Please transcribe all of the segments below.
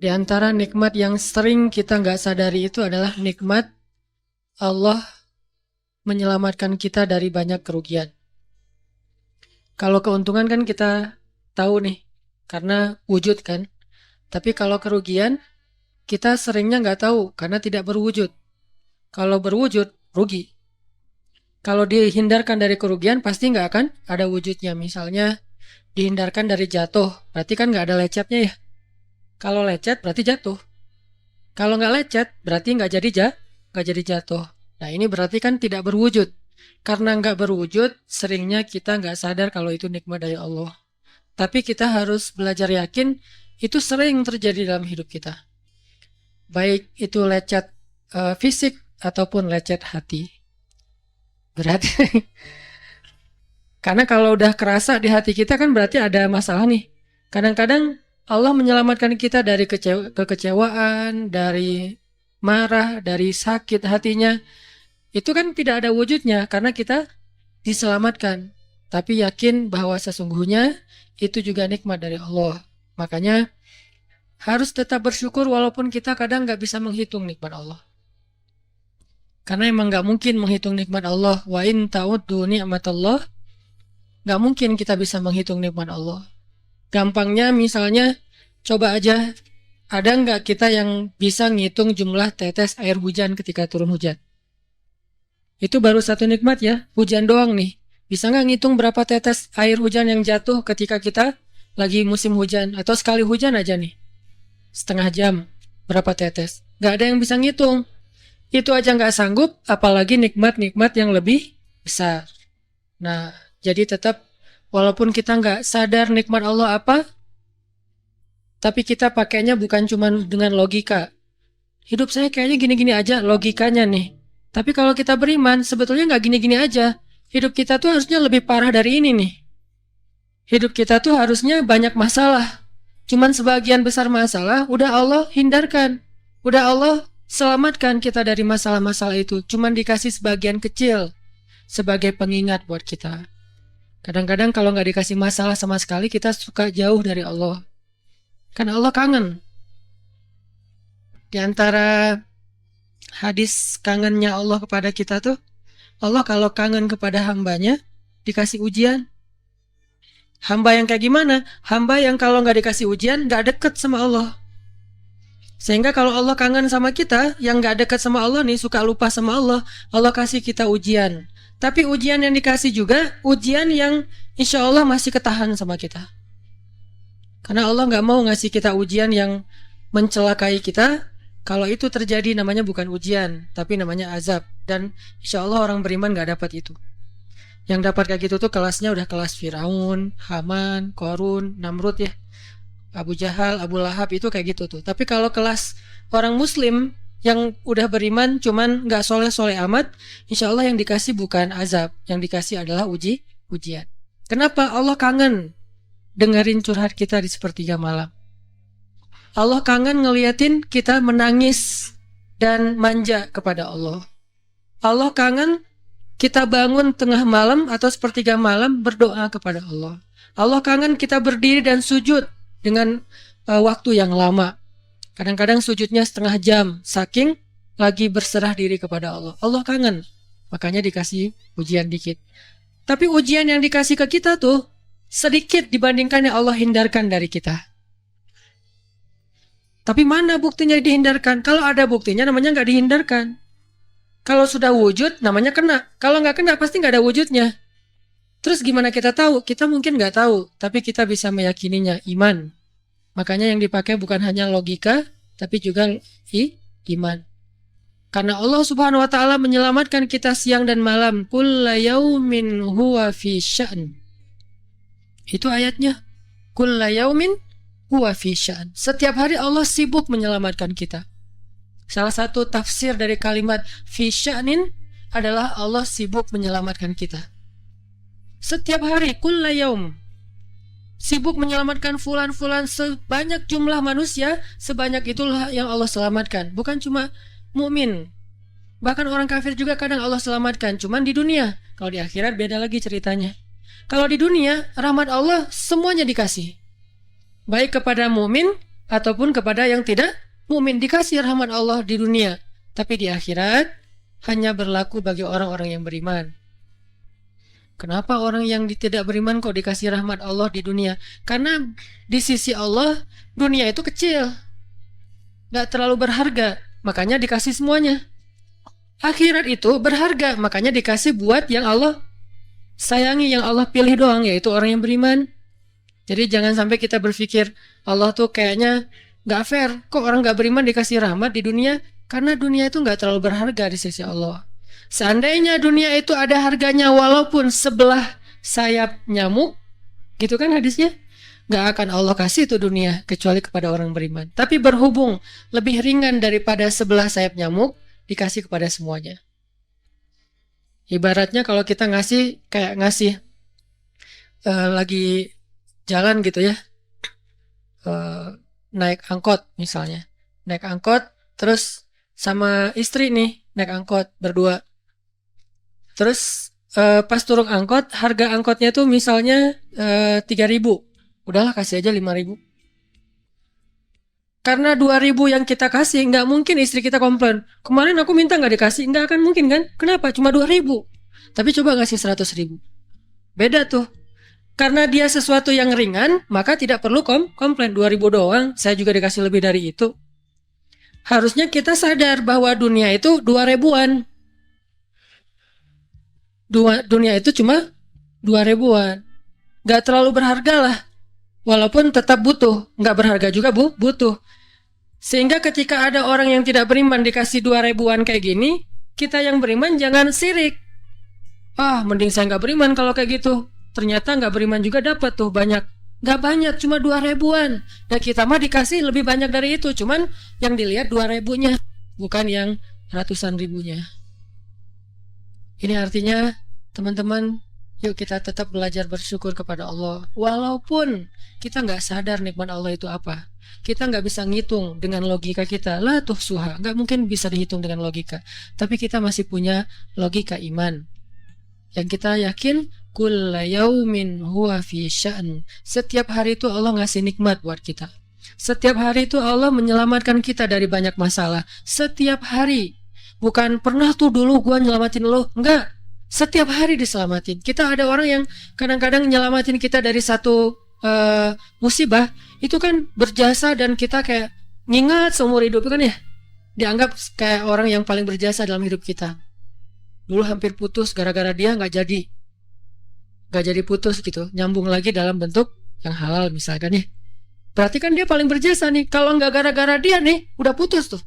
Di antara nikmat yang sering kita nggak sadari itu adalah nikmat Allah menyelamatkan kita dari banyak kerugian. Kalau keuntungan kan kita tahu nih, karena wujud kan. Tapi kalau kerugian, kita seringnya nggak tahu karena tidak berwujud. Kalau berwujud, rugi. Kalau dihindarkan dari kerugian, pasti nggak akan ada wujudnya. Misalnya, dihindarkan dari jatuh, berarti kan nggak ada lecetnya ya. Kalau lecet, berarti jatuh. Kalau nggak lecet, berarti nggak jadi jatuh. Nah ini berarti kan tidak berwujud. Karena nggak berwujud, seringnya kita nggak sadar kalau itu nikmat dari Allah. Tapi kita harus belajar yakin, itu sering terjadi dalam hidup kita. Baik itu lecet fisik ataupun lecet hati. Berat. Karena kalau udah kerasa di hati kita kan berarti ada masalah nih. Kadang-kadang Allah menyelamatkan kita dari kekecewaan, dari marah, dari sakit hatinya. Itu kan tidak ada wujudnya karena kita diselamatkan. Tapi yakin bahwa sesungguhnya itu juga nikmat dari Allah. Makanya harus tetap bersyukur walaupun kita kadang nggak bisa menghitung nikmat Allah. Karena emang nggak mungkin menghitung nikmat Allah. Wa in ta'uddu ni'matallah. Nggak mungkin kita bisa menghitung nikmat Allah. Gampangnya misalnya, coba aja, ada nggak kita yang bisa ngitung jumlah tetes air hujan ketika turun hujan? Itu baru satu nikmat ya, hujan doang nih. Bisa nggak ngitung berapa tetes air hujan yang jatuh ketika kita lagi musim hujan? Atau sekali hujan aja nih, setengah jam, berapa tetes? Nggak ada yang bisa ngitung. Itu aja nggak sanggup, apalagi nikmat-nikmat yang lebih besar. Nah, jadi tetap walaupun kita nggak sadar nikmat Allah apa, tapi kita pakainya bukan cuma dengan logika. Hidup saya kayaknya gini-gini aja, logikanya nih. Tapi kalau kita beriman, sebetulnya nggak gini-gini aja. Hidup kita tuh harusnya lebih parah dari ini nih. Hidup kita tuh harusnya banyak masalah. Cuman sebagian besar masalah udah Allah hindarkan. Udah Allah selamatkan kita dari masalah-masalah itu. Cuman dikasih sebagian kecil sebagai pengingat buat kita. Kadang-kadang kalau nggak dikasih masalah sama sekali, kita suka jauh dari Allah. Karena Allah kangen. Di antara hadis kangennya Allah kepada kita tuh, Allah kalau kangen kepada hambanya, dikasih ujian. Hamba yang kayak gimana? Hamba yang kalau nggak dikasih ujian, nggak deket sama Allah. Sehingga kalau Allah kangen sama kita, yang nggak deket sama Allah nih, suka lupa sama Allah, Allah kasih kita ujian. Tapi ujian yang dikasih juga, ujian yang insya Allah masih ketahan sama kita. Karena Allah nggak mau ngasih kita ujian yang mencelakai kita. Kalau itu terjadi namanya bukan ujian, tapi namanya azab. Dan insya Allah orang beriman nggak dapat itu. Yang dapat kayak gitu tuh kelasnya udah kelas Firaun, Haman, Korun, Namrud ya. Abu Jahal, Abu Lahab itu kayak gitu tuh. Tapi kalau kelas orang Muslim yang udah beriman cuman nggak soleh-soleh amat, insya Allah yang dikasih bukan azab, yang dikasih adalah ujian. Kenapa? Allah kangen dengerin curhat kita di sepertiga malam. Allah kangen ngeliatin kita menangis dan manja kepada Allah. Allah kangen kita bangun tengah malam atau sepertiga malam berdoa kepada Allah. Allah kangen kita berdiri dan sujud dengan waktu yang lama. Kadang-kadang sujudnya setengah jam, saking lagi berserah diri kepada Allah. Allah kangen, makanya dikasih ujian dikit. Tapi ujian yang dikasih ke kita tuh sedikit dibandingkan yang Allah hindarkan dari kita. Tapi mana buktinya dihindarkan? Kalau ada buktinya namanya nggak dihindarkan. Kalau sudah wujud namanya kena. Kalau nggak kena pasti nggak ada wujudnya. Terus gimana kita tahu? Kita mungkin nggak tahu, tapi kita bisa meyakininya, iman. Makanya yang dipakai bukan hanya logika, tapi juga iman. Karena Allah Subhanahu wa taala menyelamatkan kita siang dan malam. Kulla yaumin huwa fi sya'n. Itu ayatnya. Kulla yaumin huwa fi sya'n. Setiap hari Allah sibuk menyelamatkan kita. Salah satu tafsir dari kalimat fi sya'nin adalah Allah sibuk menyelamatkan kita. Setiap hari, kulla yaum, sibuk menyelamatkan fulan-fulan, sebanyak jumlah manusia, sebanyak itulah yang Allah selamatkan. Bukan cuma mukmin, bahkan orang kafir juga kadang Allah selamatkan. Cuman di dunia, kalau di akhirat beda lagi ceritanya. Kalau di dunia, rahmat Allah semuanya dikasih, baik kepada mukmin ataupun kepada yang tidak mukmin. Dikasih rahmat Allah di dunia, tapi di akhirat hanya berlaku bagi orang-orang yang beriman. Kenapa orang yang tidak beriman kok dikasih rahmat Allah di dunia? Karena di sisi Allah dunia itu kecil, gak terlalu berharga, makanya dikasih semuanya. Akhirat itu berharga, makanya dikasih buat yang Allah sayangi, yang Allah pilih doang, yaitu orang yang beriman. Jadi jangan sampai kita berpikir Allah tuh kayaknya gak fair, kok orang gak beriman dikasih rahmat di dunia? Karena dunia itu gak terlalu berharga di sisi Allah. Seandainya dunia itu ada harganya walaupun sebelah sayap nyamuk, gitu kan hadisnya, gak akan Allah kasih itu dunia kecuali kepada orang beriman. Tapi berhubung lebih ringan daripada sebelah sayap nyamuk, dikasih kepada semuanya. Ibaratnya kalau kita ngasih kayak ngasih lagi jalan gitu ya, naik angkot misalnya, naik angkot terus sama istri nih naik angkot berdua. Terus pas turun angkot, harga angkotnya tuh misalnya 3.000. Udahlah kasih aja 5.000. Karena 2.000 yang kita kasih, nggak mungkin istri kita komplain. Kemarin aku minta nggak dikasih, nggak akan mungkin kan? Kenapa? Cuma 2.000. Tapi coba ngasih 100.000. Beda tuh. Karena dia sesuatu yang ringan, maka tidak perlu komplain. 2.000 doang, saya juga dikasih lebih dari itu. Harusnya kita sadar bahwa dunia itu 2.000-an. Dunia itu cuma 2.000-an. Gak terlalu berharga lah. Walaupun tetap butuh. Gak berharga juga butuh. Sehingga ketika ada orang yang tidak beriman dikasih 2.000-an kayak gini, kita yang beriman jangan sirik. Mending saya gak beriman kalau kayak gitu. Ternyata gak beriman juga dapat tuh banyak. Gak banyak, cuma 2.000-an. Nah kita mah dikasih lebih banyak dari itu. Cuman yang dilihat 2.000-nya, bukan yang ratusan ribunya. Ini artinya teman-teman, yuk kita tetap belajar bersyukur kepada Allah. Walaupun kita nggak sadar nikmat Allah itu apa. Kita nggak bisa ngitung dengan logika kita. La tuhsuha, nggak mungkin bisa dihitung dengan logika. Tapi kita masih punya logika iman. Yang kita yakin, kulla yaumin huwa fi sya'n. Setiap hari itu Allah ngasih nikmat buat kita. Setiap hari itu Allah menyelamatkan kita dari banyak masalah. Setiap hari. Bukan pernah tuh dulu gua nyelamatin lo. Enggak. Setiap hari diselamatin. Kita ada orang yang kadang-kadang nyelamatin kita dari satu musibah. Itu kan berjasa dan kita kayak ngingat seumur hidup kan ya. Dianggap kayak orang yang paling berjasa dalam hidup kita. Dulu hampir putus gara-gara dia gak jadi putus gitu. Nyambung lagi dalam bentuk yang halal misalkan ya. Berarti kan dia paling berjasa nih. Kalau gak gara-gara dia nih udah putus tuh.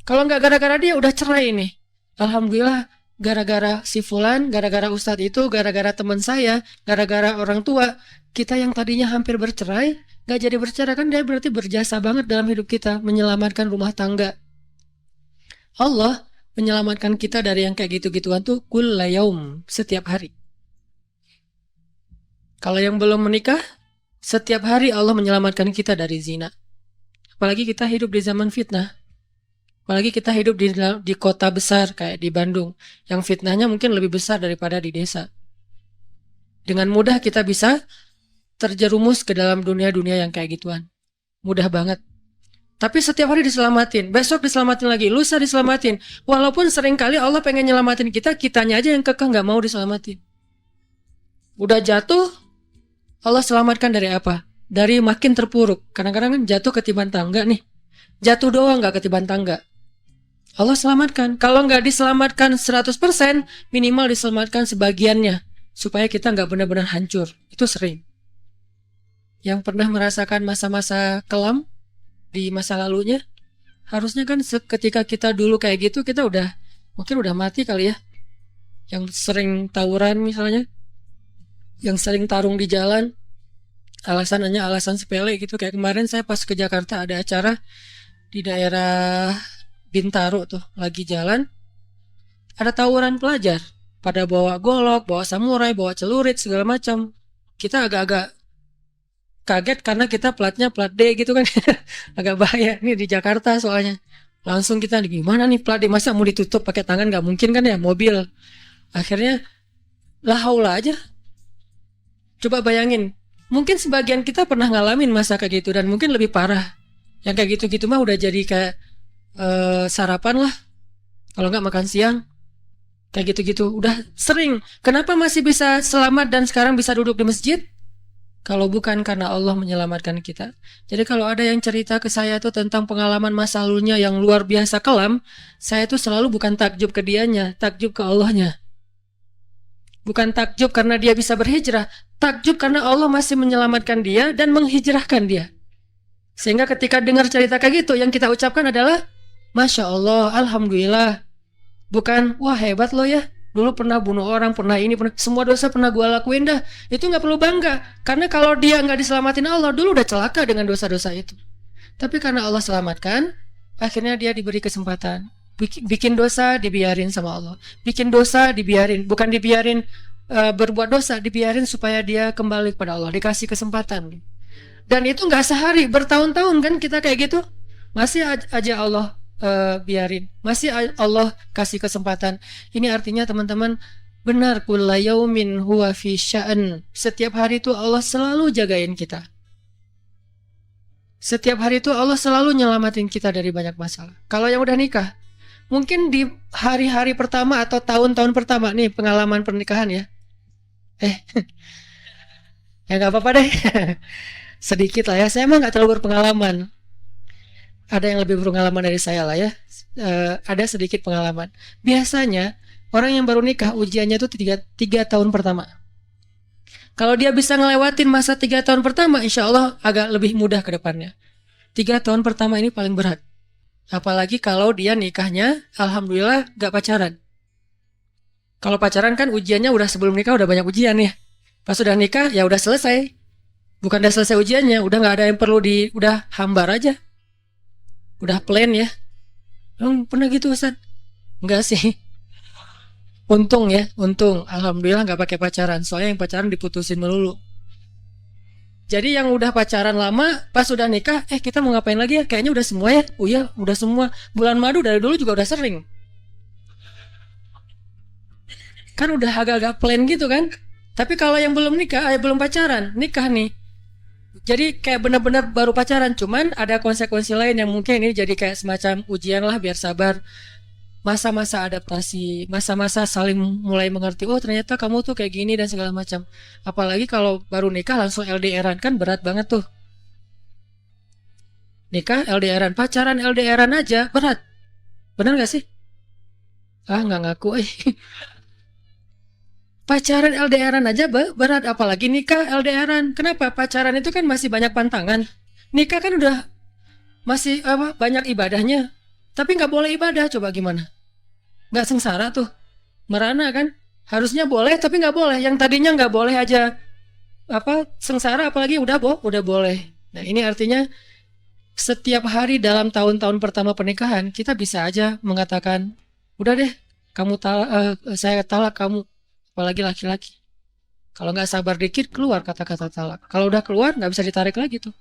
Kalau nggak gara-gara dia udah cerai nih. Alhamdulillah gara-gara si fulan, gara-gara ustadz itu, gara-gara teman saya, gara-gara orang tua, kita yang tadinya hampir bercerai, nggak jadi bercerai kan dia berarti berjasa banget dalam hidup kita, menyelamatkan rumah tangga. Allah menyelamatkan kita dari yang kayak gitu-gituan tuh kulla yaum, setiap hari. Kalau yang belum menikah, setiap hari Allah menyelamatkan kita dari zina. Apalagi kita hidup di zaman fitnah. Apalagi kita hidup di kota besar kayak di Bandung, yang fitnahnya mungkin lebih besar daripada di desa. Dengan mudah kita bisa terjerumus ke dalam dunia-dunia yang kayak gituan. Mudah banget. Tapi setiap hari diselamatin, besok diselamatin lagi, lusa diselamatin. Walaupun seringkali Allah pengen nyelamatin kita, kitanya aja yang kekeh gak mau diselamatin. Udah jatuh, Allah selamatkan dari apa? Dari makin terpuruk. Kadang-kadang kan jatuh ketiban tangga nih. Jatuh doang gak ketiban tangga. Allah selamatkan. Kalau nggak diselamatkan 100%, minimal diselamatkan sebagiannya. Supaya kita nggak benar-benar hancur. Itu sering. Yang pernah merasakan masa-masa kelam di masa lalunya, harusnya kan ketika kita dulu kayak gitu, kita mungkin udah mati kali ya. Yang sering tawuran misalnya, yang sering tarung di jalan, alasannya alasan sepele gitu. Kayak kemarin saya pas ke Jakarta ada acara di daerah Bintaro tuh, lagi jalan, ada tawuran pelajar, pada bawa golok, bawa samurai, bawa celurit, segala macam. Kita agak-agak kaget karena kita platnya plat D gitu kan. Agak bahaya, ini di Jakarta soalnya. Langsung kita, gimana nih plat D, masa mau ditutup pakai tangan, gak mungkin kan ya, mobil. Akhirnya, la haula aja. Coba bayangin, mungkin sebagian kita pernah ngalamin masa kayak gitu, dan mungkin lebih parah. Yang kayak gitu-gitu mah udah jadi kayak sarapan lah. Kalau nggak makan siang, kayak gitu-gitu. Udah sering. Kenapa masih bisa selamat dan sekarang bisa duduk di masjid? Kalau bukan karena Allah menyelamatkan kita. Jadi kalau ada yang cerita ke saya tuh tentang pengalaman masa lalunya yang luar biasa kelam, saya tuh selalu bukan takjub ke dianya, takjub ke Allahnya. Bukan takjub karena dia bisa berhijrah, takjub karena Allah masih menyelamatkan dia dan menghijrahkan dia. Sehingga ketika dengar cerita kayak gitu, yang kita ucapkan adalah Masya Allah, Alhamdulillah. Bukan, wah hebat lo ya, dulu pernah bunuh orang, pernah ini, pernah, semua dosa pernah gue lakuin dah. Itu gak perlu bangga. Karena kalau dia gak diselamatin Allah, dulu udah celaka dengan dosa-dosa itu. Tapi karena Allah selamatkan, akhirnya dia diberi kesempatan. Bikin dosa, dibiarin sama Allah. Bikin dosa, dibiarin. Bukan dibiarin berbuat dosa, dibiarin supaya dia kembali kepada Allah. Dikasih kesempatan. Dan itu gak sehari, bertahun-tahun kan kita kayak gitu. Masih aja Allah biarin, masih Allah kasih kesempatan. Ini artinya teman-teman, benar, kulla yaumin huwa fi sya'an. Setiap hari itu Allah selalu jagain kita. Setiap hari itu Allah selalu nyelamatin kita dari banyak masalah. Kalau yang udah nikah, mungkin di hari-hari pertama atau tahun-tahun pertama nih pengalaman pernikahan ya. Ya nggak apa-apa deh. Sedikit lah ya. Saya emang nggak terlalu berpengalaman. Ada yang lebih berpengalaman dari saya lah ya. Ada sedikit pengalaman. Biasanya orang yang baru nikah ujiannya itu 3 tahun pertama. Kalau dia bisa ngelewatin masa 3 tahun pertama, insya Allah agak lebih mudah ke depannya. 3 tahun pertama ini paling berat. Apalagi kalau dia nikahnya, alhamdulillah gak pacaran. Kalau pacaran kan ujiannya udah sebelum nikah udah banyak ujian ya. Pas udah nikah ya udah selesai. Bukan udah selesai ujiannya, udah gak ada yang perlu udah hambar aja. Udah plan ya. Pernah gitu Ustaz? Enggak sih. Untung ya, untung. Alhamdulillah gak pakai pacaran. Soalnya yang pacaran diputusin melulu. Jadi yang udah pacaran lama, pas udah nikah, kita mau ngapain lagi ya? Kayaknya udah semua ya. Oh iya, udah semua. Bulan madu dari dulu juga udah sering. Kan udah agak-agak plan gitu kan. Tapi kalau yang belum nikah, belum pacaran, nikah nih. Jadi kayak benar-benar baru pacaran, cuman ada konsekuensi lain yang mungkin ini jadi kayak semacam ujian lah biar sabar. Masa-masa adaptasi, masa-masa saling mulai mengerti, oh ternyata kamu tuh kayak gini dan segala macam. Apalagi kalau baru nikah langsung LDRan kan berat banget tuh. Nikah LDRan, pacaran LDRan aja berat. Benar gak sih? Nggak ngaku Pacaran LDRan aja berat, apalagi nikah LDRan. Kenapa? Pacaran itu kan masih banyak pantangan. Nikah kan udah masih banyak ibadahnya. Tapi nggak boleh ibadah, coba gimana? Nggak sengsara tuh, merana kan? Harusnya boleh, tapi nggak boleh. Yang tadinya nggak boleh aja sengsara, apalagi udah boleh. Nah ini artinya setiap hari dalam tahun-tahun pertama pernikahan kita bisa aja mengatakan, udah deh, saya talak kamu. Apalagi laki-laki. Kalau nggak sabar dikit keluar kata-kata talak. Kalau udah keluar nggak bisa ditarik lagi tuh.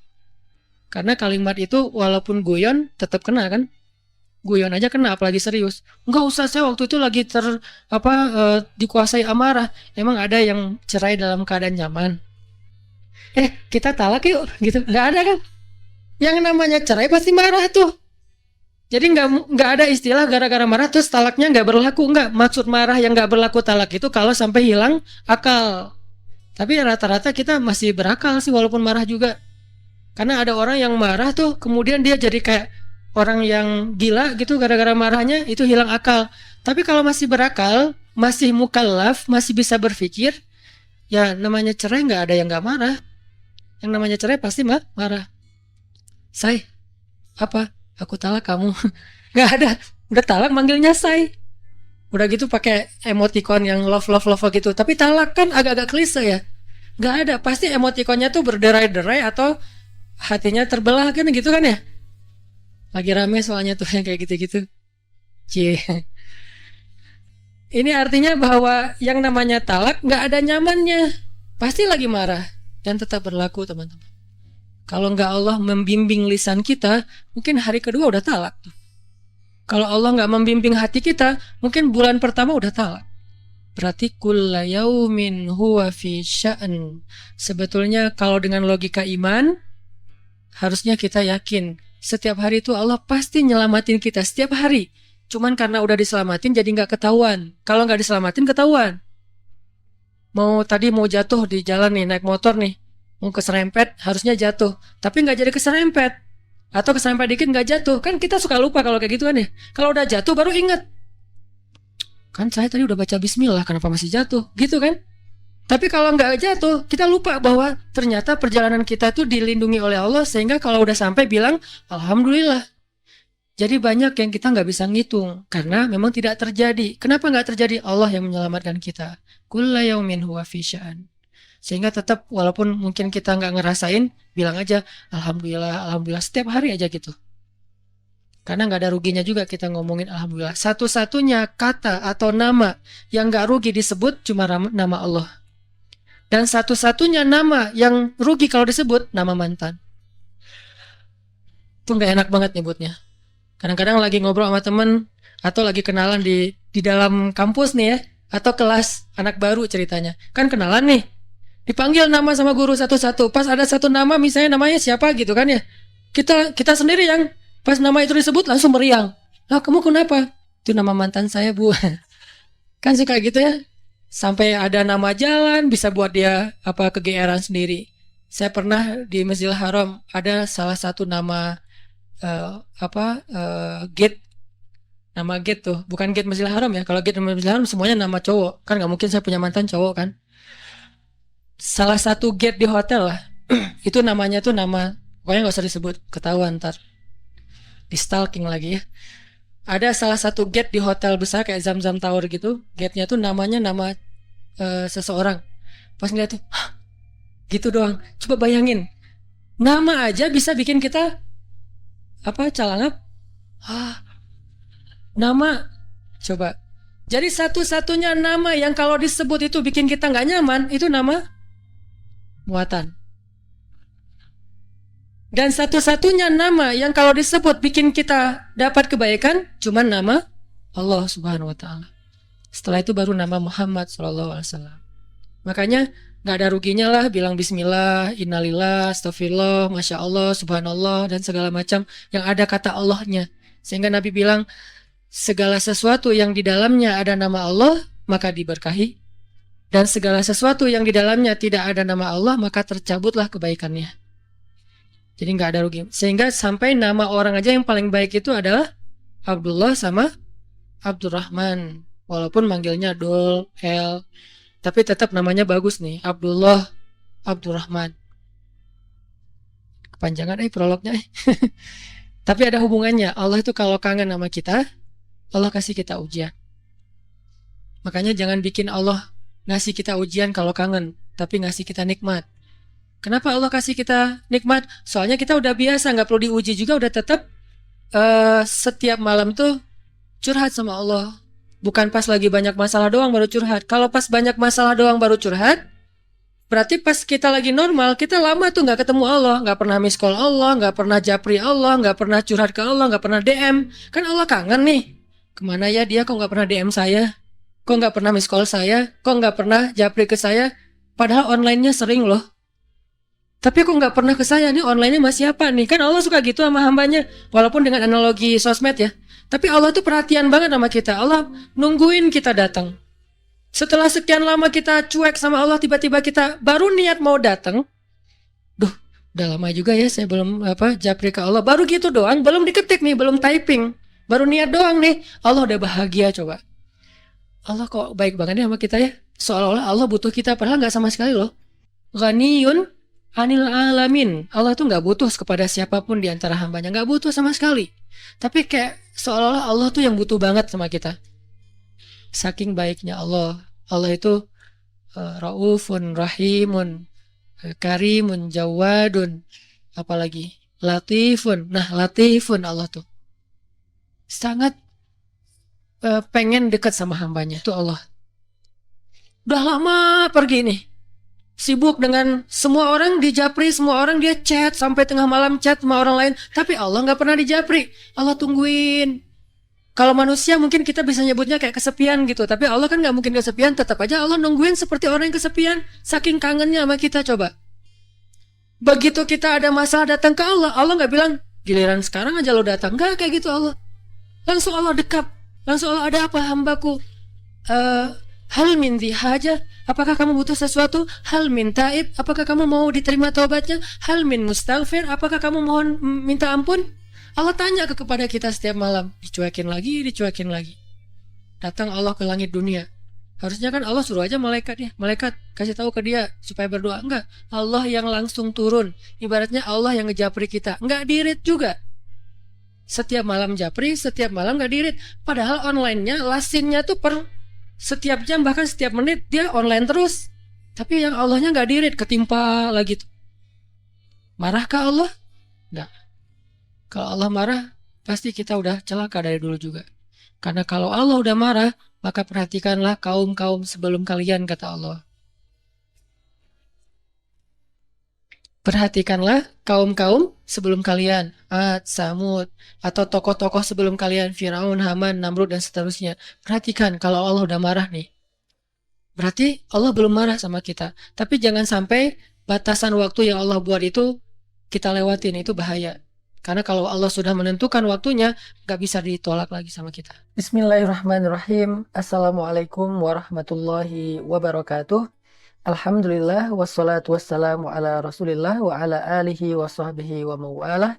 Karena kalimat itu walaupun guyon tetap kena kan. Guyon aja kena, apalagi serius. Nggak usah, saya waktu itu lagi dikuasai amarah. Emang ada yang cerai dalam keadaan nyaman? Kita talak yuk gitu. Nggak ada kan. Yang namanya cerai pasti marah tuh. Jadi nggak ada istilah gara-gara marah terus talaknya nggak berlaku. Nggak, maksud marah yang nggak berlaku talak itu kalau sampai hilang akal. Tapi rata-rata kita masih berakal sih walaupun marah juga. Karena ada orang yang marah tuh kemudian dia jadi kayak orang yang gila gitu gara-gara marahnya, itu hilang akal. Tapi kalau masih berakal, masih mukallaf, masih bisa berpikir, ya namanya cerai nggak ada yang nggak marah. Yang namanya cerai pasti marah. Apa? Aku talak kamu. Nggak ada. Udah talak manggilnya say. Udah gitu pakai emoticon yang love gitu. Tapi talak kan agak-agak klise ya. Nggak ada. Pasti emoticonnya tuh berderai-derai atau hatinya terbelah kan gitu kan ya. Lagi rame soalnya tuh yang kayak gitu-gitu. Cie. Ini artinya bahwa yang namanya talak nggak ada nyamannya. Pasti lagi marah. Dan tetap berlaku teman-teman. Kalau nggak Allah membimbing lisan kita, mungkin hari kedua udah talak tuh. Kalau Allah nggak membimbing hati kita, mungkin bulan pertama udah talak. Berarti kulla yaumin huwa fi sya'an. Sebetulnya kalau dengan logika iman, harusnya kita yakin Setiap hari itu Allah pasti nyelamatin kita setiap hari. Cuman karena udah diselamatin jadi nggak ketahuan. Kalau nggak diselamatin ketahuan. Mau jatuh di jalan nih, naik motor nih, mau keserempet harusnya jatuh, tapi nggak jadi keserempet, atau keserempet dikit nggak jatuh. Kan kita suka lupa kalau kayak gitu kan ya. Kalau udah jatuh baru ingat, kan saya tadi udah baca Bismillah, kenapa masih jatuh, gitu kan? Tapi kalau nggak jatuh, kita lupa bahwa ternyata perjalanan kita tuh dilindungi oleh Allah, sehingga kalau udah sampai bilang Alhamdulillah. Jadi banyak yang kita nggak bisa ngitung karena memang tidak terjadi. Kenapa nggak terjadi? Allah yang menyelamatkan kita. Kulla yaumin huwa fi sya'an. Sehingga tetap walaupun mungkin kita nggak ngerasain, bilang aja Alhamdulillah, Alhamdulillah setiap hari aja gitu. Karena nggak ada ruginya juga kita ngomongin Alhamdulillah. Satu-satunya kata atau nama yang nggak rugi disebut cuma nama Allah. Dan satu-satunya nama yang rugi kalau disebut nama mantan. Itu nggak enak banget nyebutnya. Kadang-kadang lagi ngobrol sama temen atau lagi kenalan di dalam kampus nih ya, atau kelas anak baru ceritanya. Kan kenalan nih, dipanggil nama sama guru satu-satu. Pas ada satu nama misalnya namanya siapa gitu kan ya. Kita sendiri yang pas nama itu disebut langsung meriang. Lah kamu kenapa? Itu nama mantan saya, Bu. Kan suka gitu ya. Sampai ada nama jalan bisa buat dia kegeeran sendiri. Saya pernah di Masjidil Haram ada salah satu nama gate, nama gate tuh bukan gate Masjidil Haram ya. Kalau gate Masjidil Haram semuanya nama cowok kan, nggak mungkin saya punya mantan cowok kan. Salah satu gate di hotel lah itu namanya tuh nama, pokoknya nggak usah disebut, ketahuan ntar di stalking lagi ya. Ada salah satu gate di hotel besar kayak Zamzam Tower gitu, gate-nya tuh namanya nama seseorang. Pas ngeliat tuh gitu doang. Coba bayangin, nama aja bisa bikin kita calangap. Nama, coba. Jadi satu-satunya nama yang kalau disebut itu bikin kita nggak nyaman, itu nama muatan. Dan satu-satunya nama yang kalau disebut bikin kita dapat kebaikan, cuma nama Allah Subhanahu Wa Taala. Setelah itu baru nama Muhammad SAW. Makanya nggak ada ruginya lah bilang Bismillah, Innalillah, Astagfirullah, Masya Allah, Subhanallah, dan segala macam yang ada kata Allahnya. Sehingga Nabi bilang, segala sesuatu yang di dalamnya ada nama Allah, maka diberkahi. Dan segala sesuatu yang di dalamnya tidak ada nama Allah, maka tercabutlah kebaikannya. Jadi nggak ada rugi. Sehingga sampai nama orang aja yang paling baik itu adalah Abdullah sama Abdurrahman. Walaupun manggilnya Dul, El, tapi tetap namanya bagus nih, Abdullah, Abdurrahman. Kepanjangan prolognya. Tapi ada hubungannya. Allah itu kalau kangen sama kita, Allah kasih kita ujian. Makanya jangan bikin Allah ngasih kita ujian kalau kangen, tapi ngasih kita nikmat. Kenapa Allah kasih kita nikmat? Soalnya kita udah biasa, nggak perlu diuji juga, udah tetap setiap malam tuh curhat sama Allah. Bukan pas lagi banyak masalah doang baru curhat. Kalau pas banyak masalah doang baru curhat, berarti pas kita lagi normal, kita lama tuh nggak ketemu Allah, nggak pernah miss call Allah, nggak pernah japri Allah, nggak pernah curhat ke Allah, nggak pernah DM. Kan Allah kangen nih. Kemana ya dia? Kok nggak pernah DM saya? Kok nggak pernah miss call saya? Kok nggak pernah japri ke saya? Padahal online-nya sering loh. Tapi kok nggak pernah ke saya, nih online-nya masih apa nih? Kan Allah suka gitu sama hambanya. Walaupun dengan analogi sosmed ya. Tapi Allah tuh perhatian banget sama kita. Allah nungguin kita datang. Setelah sekian lama kita cuek sama Allah, tiba-tiba kita baru niat mau datang. Duh, udah lama juga ya saya belum japri ke Allah. Baru gitu doang, belum diketik nih, belum typing. Baru niat doang nih. Allah udah bahagia coba. Allah kok baik banget nih sama kita ya. Seolah-olah Allah butuh kita, padahal nggak sama sekali loh. Ghaniyun anil alamin. Allah tuh nggak butuh kepada siapapun di antara hambanya, nggak butuh sama sekali. Tapi kayak seolah-olah Allah tuh yang butuh banget sama kita. Saking baiknya Allah. Allah itu Raufun, Rahimun, Karimun, Jawadun, apalagi Latifun. Nah, Latifun Allah tuh sangat pengen dekat sama hambanya. Itu Allah. Udah lama pergi nih. Sibuk dengan semua orang dijapri, semua orang dia chat sampai tengah malam chat sama orang lain, tapi Allah nggak pernah dijapri. Allah tungguin. Kalau manusia mungkin kita bisa nyebutnya kayak kesepian gitu, tapi Allah kan nggak mungkin kesepian. Tetap aja Allah nungguin seperti orang yang kesepian, saking kangennya sama kita coba. Begitu kita ada masalah datang ke Allah, Allah nggak bilang Giliran sekarang aja lo datang, nggak kayak gitu Allah. Langsung Allah dekap, langsung Allah, ada apa hambaku? Eh, hal min haja, apakah kamu butuh sesuatu? Hal min taib, apakah kamu mau diterima taubatnya? Hal min mustaghfir, apakah kamu mohon minta ampun? Allah tanya kepada kita setiap malam, dicuekin lagi, dicuekin lagi. Datang Allah ke langit dunia. Harusnya kan Allah suruh aja malaikat ya, malaikat kasih tahu ke dia supaya berdoa. Enggak, Allah yang langsung turun. Ibaratnya Allah yang ngejapri kita, enggak dirit juga. Setiap malam japri, setiap malam nggak dirit. Padahal online-nya, lasinnya tuh per setiap jam, bahkan setiap menit dia online terus. Tapi yang Allahnya nggak dirit, ketimpa lagi tuh. Marahkah Allah? Nggak. Kalau Allah marah, pasti kita udah celaka dari dulu juga. Karena kalau Allah udah marah, maka perhatikanlah kaum-kaum sebelum kalian, kata Allah. Perhatikanlah kaum-kaum sebelum kalian, Ad, Samud, atau tokoh-tokoh sebelum kalian, Firaun, Haman, Namrud, dan seterusnya. Perhatikan kalau Allah udah marah nih. Berarti Allah belum marah sama kita. Tapi jangan sampai batasan waktu yang Allah buat itu kita lewatin, itu bahaya. Karena kalau Allah sudah menentukan waktunya, gak bisa ditolak lagi sama kita. Bismillahirrahmanirrahim. Assalamualaikum warahmatullahi wabarakatuh. Alhamdulillah wassalatu wassalamu ala rasulillah wa ala alihi wa sahbihi wa mawalah.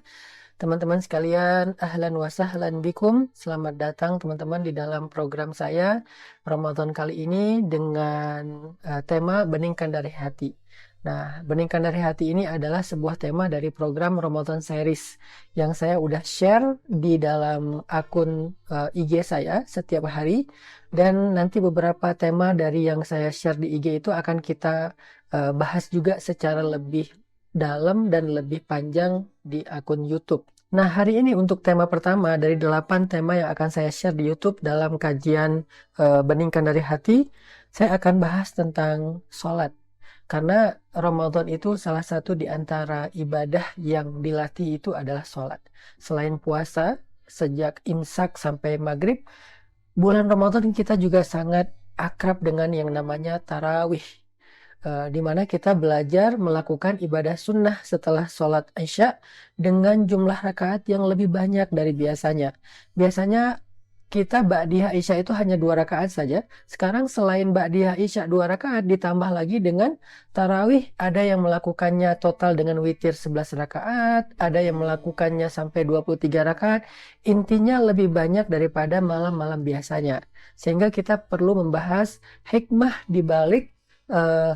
Teman-teman sekalian, ahlan wa sahlan bikum. Selamat datang teman-teman di dalam program saya Ramadan kali ini dengan tema Beningkan dari Hati. Nah, Beningkan dari Hati ini adalah sebuah tema dari program Ramadan Series yang saya udah share di dalam akun IG saya setiap hari. Dan nanti beberapa tema dari yang saya share di IG itu akan kita bahas juga secara lebih dalam dan lebih panjang di akun YouTube. Nah, hari ini untuk tema pertama dari 8 tema yang akan saya share di YouTube dalam kajian Beningkan dari Hati, saya akan bahas tentang sholat. Karena Ramadan itu salah satu di antara ibadah yang dilatih itu adalah sholat. Selain puasa, sejak imsak sampai maghrib, bulan Ramadan kita juga sangat akrab dengan yang namanya tarawih, di mana kita belajar melakukan ibadah sunnah setelah sholat Isya dengan jumlah rakaat yang lebih banyak dari biasanya. Biasanya kita ba'diyah Isya itu hanya 2 rakaat saja. Sekarang selain ba'diyah Isya 2 rakaat ditambah lagi dengan tarawih, ada yang melakukannya total dengan witir 11 rakaat, ada yang melakukannya sampai 23 rakaat. Intinya lebih banyak daripada malam-malam biasanya. Sehingga kita perlu membahas hikmah di balik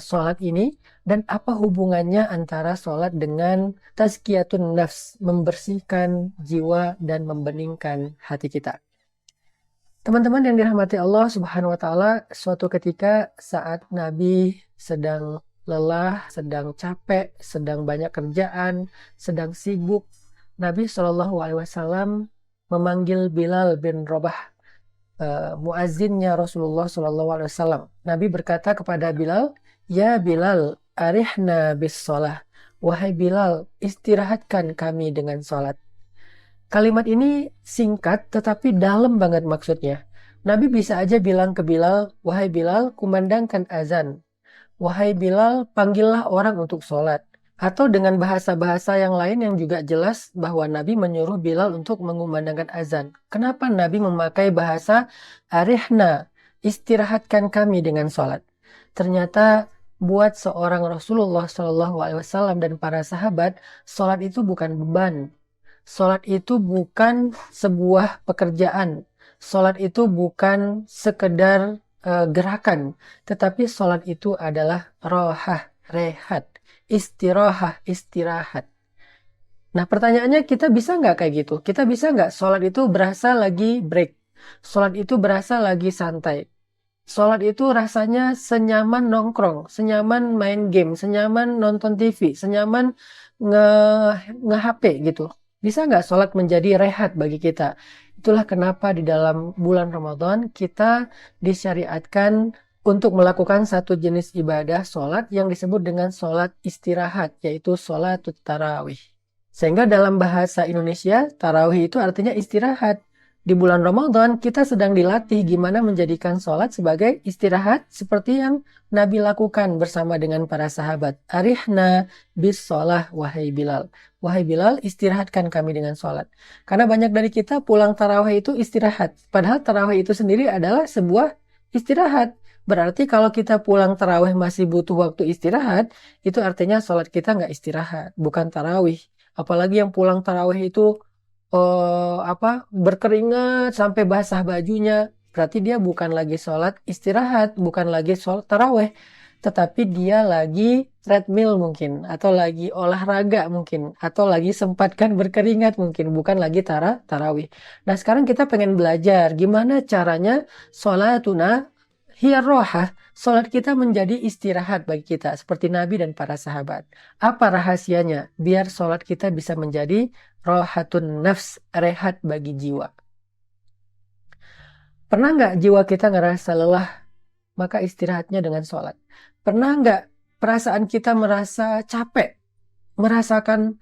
sholat ini dan apa hubungannya antara sholat dengan tazkiyatun nafs, membersihkan jiwa dan membeningkan hati kita. Teman-teman yang dirahmati Allah Subhanahu wa Ta'ala, suatu ketika saat Nabi sedang lelah, sedang capek, sedang banyak kerjaan, sedang sibuk, Nabi Shallallahu Alaihi Wasallam memanggil Bilal bin Rabah, muazzinnya Rasulullah Shallallahu Alaihi Wasallam. Nabi berkata kepada Bilal, "Ya Bilal, arihna bis sholah." Wahai Bilal, istirahatkan kami dengan sholat. Kalimat ini singkat tetapi dalam banget maksudnya. Nabi bisa aja bilang ke Bilal, "Wahai Bilal, kumandangkan azan. Wahai Bilal, panggillah orang untuk sholat." Atau dengan bahasa-bahasa yang lain yang juga jelas bahwa Nabi menyuruh Bilal untuk mengumandangkan azan. Kenapa Nabi memakai bahasa arihna, istirahatkan kami dengan sholat? Ternyata buat seorang Rasulullah SAW dan para sahabat, sholat itu bukan beban. Sholat itu bukan sebuah pekerjaan. Sholat itu bukan sekedar gerakan. Tetapi sholat itu adalah rohah, rehat, istirahat. Nah, pertanyaannya, kita bisa nggak kayak gitu? Kita bisa nggak sholat itu berasa lagi break? Sholat itu berasa lagi santai? Sholat itu rasanya senyaman nongkrong, senyaman main game, senyaman nonton TV, senyaman nge-HP gitu. Bisa nggak sholat menjadi rehat bagi kita? Itulah kenapa di dalam bulan Ramadan kita disyariatkan untuk melakukan satu jenis ibadah sholat yang disebut dengan sholat istirahat, yaitu sholat tarawih. Sehingga dalam bahasa Indonesia, tarawih itu artinya istirahat. Di bulan Ramadan kita sedang dilatih gimana menjadikan sholat sebagai istirahat seperti yang Nabi lakukan bersama dengan para sahabat. Arihna bis sholah wahai Bilal. Wahai Bilal, istirahatkan kami dengan sholat. Karena banyak dari kita pulang tarawih itu istirahat. Padahal tarawih itu sendiri adalah sebuah istirahat. Berarti kalau kita pulang tarawih masih butuh waktu istirahat, itu artinya sholat kita nggak istirahat, bukan tarawih. Apalagi yang pulang tarawih itu berkeringat sampai basah bajunya, berarti dia bukan lagi sholat istirahat, bukan lagi sholat taraweh, tetapi dia lagi treadmill mungkin, atau lagi olahraga mungkin, atau lagi sempatkan berkeringat mungkin, bukan lagi tarawih. Nah sekarang kita pengen belajar gimana caranya sholatuna hiya rohah, sholat kita menjadi istirahat bagi kita, seperti Nabi dan para sahabat. Apa rahasianya? Biar sholat kita bisa menjadi rohatun nafs, rehat bagi jiwa. Pernah nggak jiwa kita ngerasa lelah, maka istirahatnya dengan sholat? Pernah nggak perasaan kita merasa capek, merasakan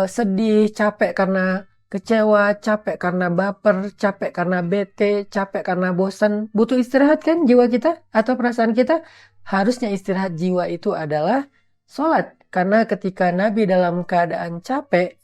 sedih, capek karena kecewa, capek karena baper, capek karena bete, capek karena bosan? Butuh istirahat kan jiwa kita atau perasaan kita? Harusnya istirahat jiwa itu adalah sholat. Karena ketika Nabi dalam keadaan capek,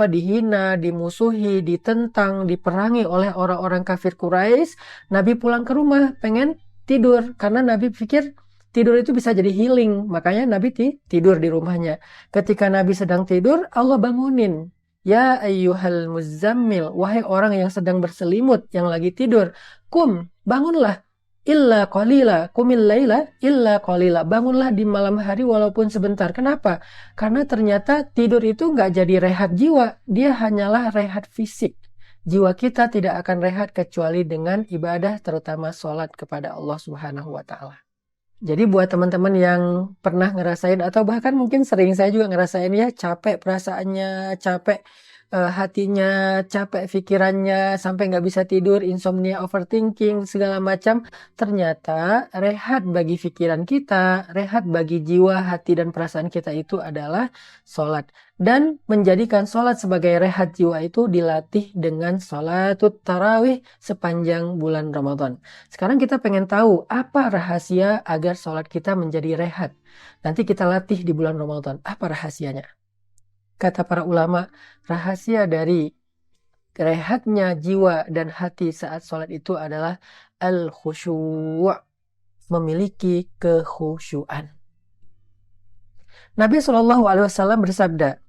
dihina, dimusuhi, ditentang, diperangi oleh orang-orang kafir Quraisy, Nabi pulang ke rumah pengen tidur karena Nabi pikir tidur itu bisa jadi healing, makanya Nabi tidur di rumahnya. Ketika Nabi sedang tidur, Allah bangunin. Ya ayyuhal muzammil, wahai orang yang sedang berselimut, yang lagi tidur, bangunlah. Illa qalila, qumil laila illa qalila. Bangunlah di malam hari walaupun sebentar. Kenapa? Karena ternyata tidur itu nggak jadi rehat jiwa, dia hanyalah rehat fisik. Jiwa kita tidak akan rehat kecuali dengan ibadah, terutama sholat kepada Allah Subhanahu wa Ta'ala. Jadi buat teman-teman yang pernah ngerasain atau bahkan mungkin sering, saya juga ngerasain ya, capek perasaannya, capek hatinya, capek pikirannya, sampai nggak bisa tidur, insomnia, overthinking, segala macam. Ternyata rehat bagi pikiran kita, rehat bagi jiwa, hati, dan perasaan kita itu adalah sholat. Dan menjadikan sholat sebagai rehat jiwa itu dilatih dengan sholatut tarawih sepanjang bulan Ramadan. Sekarang kita pengen tahu apa rahasia agar sholat kita menjadi rehat. Nanti kita latih di bulan Ramadan. Apa rahasianya? Kata para ulama, rahasia dari rehatnya jiwa dan hati saat sholat itu adalah al-khusyu', memiliki kekhusyuan. Nabi SAW bersabda,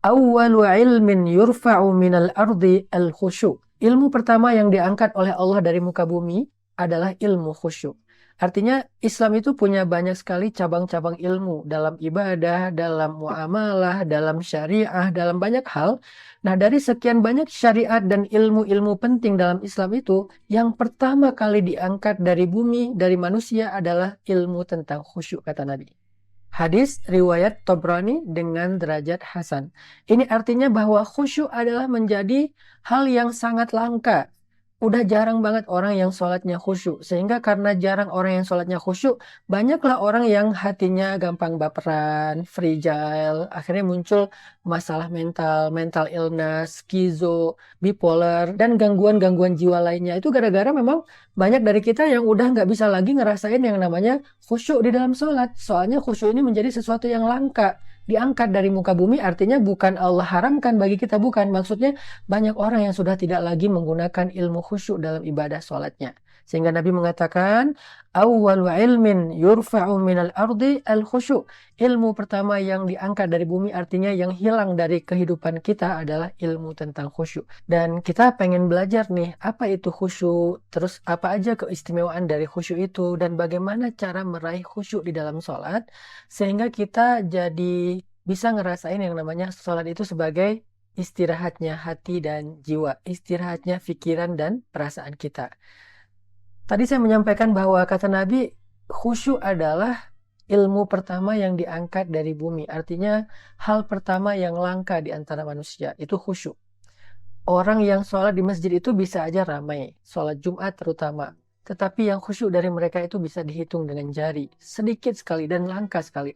awwalu ilmin yurfa'u minal ardi al-khusyu'. Ilmu pertama yang diangkat oleh Allah dari muka bumi adalah ilmu khusyuk. Artinya Islam itu punya banyak sekali cabang-cabang ilmu dalam ibadah, dalam muamalah, dalam syariah, dalam banyak hal. Nah, dari sekian banyak syariat dan ilmu-ilmu penting dalam Islam itu, yang pertama kali diangkat dari bumi, dari manusia adalah ilmu tentang khusyuk, kata Nabi. Hadis riwayat Tabrani dengan derajat hasan. Ini artinya bahwa khusyuk adalah menjadi hal yang sangat langka. Udah jarang banget orang yang sholatnya khusyuk. Sehingga karena jarang orang yang sholatnya khusyuk, banyaklah orang yang hatinya gampang baperan, fragile. Akhirnya muncul masalah mental, mental illness, skizo, bipolar, dan gangguan-gangguan jiwa lainnya. Itu gara-gara memang banyak dari kita yang udah nggak bisa lagi ngerasain yang namanya khusyuk di dalam sholat. Soalnya khusyuk ini menjadi sesuatu yang langka. Diangkat dari muka bumi artinya bukan Allah haramkan bagi kita, bukan. Maksudnya banyak orang yang sudah tidak lagi menggunakan ilmu khusyuk dalam ibadah sholatnya. Sehingga Nabi mengatakan, awwalu ilmin yurfa'u minal ardi al-khusyuk. Ilmu pertama yang diangkat dari bumi artinya yang hilang dari kehidupan kita adalah ilmu tentang khusyuk. Dan kita pengen belajar nih, apa itu khusyuk, terus apa aja keistimewaan dari khusyuk itu, dan bagaimana cara meraih khusyuk di dalam sholat, sehingga kita jadi bisa ngerasain yang namanya sholat itu sebagai istirahatnya hati dan jiwa, istirahatnya pikiran dan perasaan kita. Tadi saya menyampaikan bahwa kata Nabi, khusyuk adalah ilmu pertama yang diangkat dari bumi. Artinya hal pertama yang langka di antara manusia, itu khusyuk. Orang yang sholat di masjid itu bisa aja ramai, sholat Jumat terutama. Tetapi yang khusyuk dari mereka itu bisa dihitung dengan jari, sedikit sekali dan langka sekali.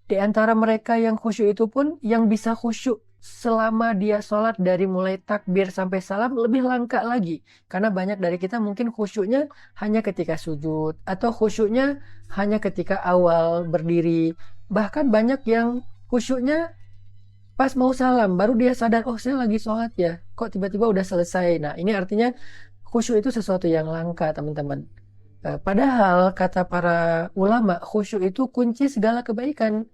Di antara mereka yang khusyuk itu pun, yang bisa khusyuk selama dia sholat dari mulai takbir sampai salam lebih langka lagi. Karena banyak dari kita mungkin khusyuknya hanya ketika sujud atau khusyuknya hanya ketika awal berdiri. Bahkan banyak yang khusyuknya pas mau salam baru dia sadar, oh saya lagi sholat ya, kok tiba-tiba udah selesai. Nah ini artinya khusyuk itu sesuatu yang langka, teman-teman. Padahal kata para ulama, khusyuk itu kunci segala kebaikan.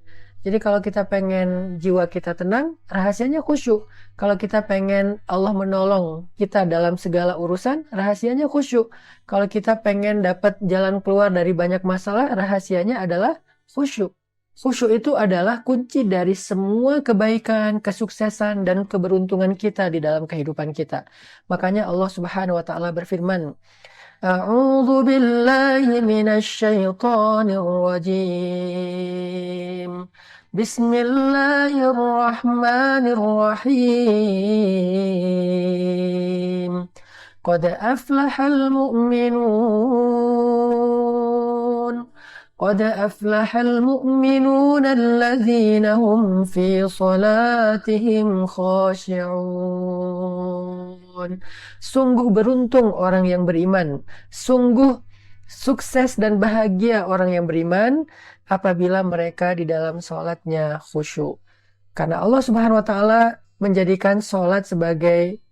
Jadi kalau kita pengen jiwa kita tenang, rahasianya khusyuk. Kalau kita pengen Allah menolong kita dalam segala urusan, rahasianya khusyuk. Kalau kita pengen dapat jalan keluar dari banyak masalah, rahasianya adalah khusyuk. Khusyuk itu adalah kunci dari semua kebaikan, kesuksesan, dan keberuntungan kita di dalam kehidupan kita. Makanya Allah Subhanahu wa Ta'ala berfirman, A'udzu billahi minasy syaithanir rajim. Bismillahirrahmanirrahim. Qad aflahal mu'minun. قد أفلح المؤمنون الذين هم في صلاتهم خاشعون. Sungguh beruntung orang yang beriman. Sungguh sukses dan bahagia orang yang beriman apabila mereka di dalam sholatnya khusyuk. Karena Allah Subhanahu wa Ta'ala menjadikan sholat sebagai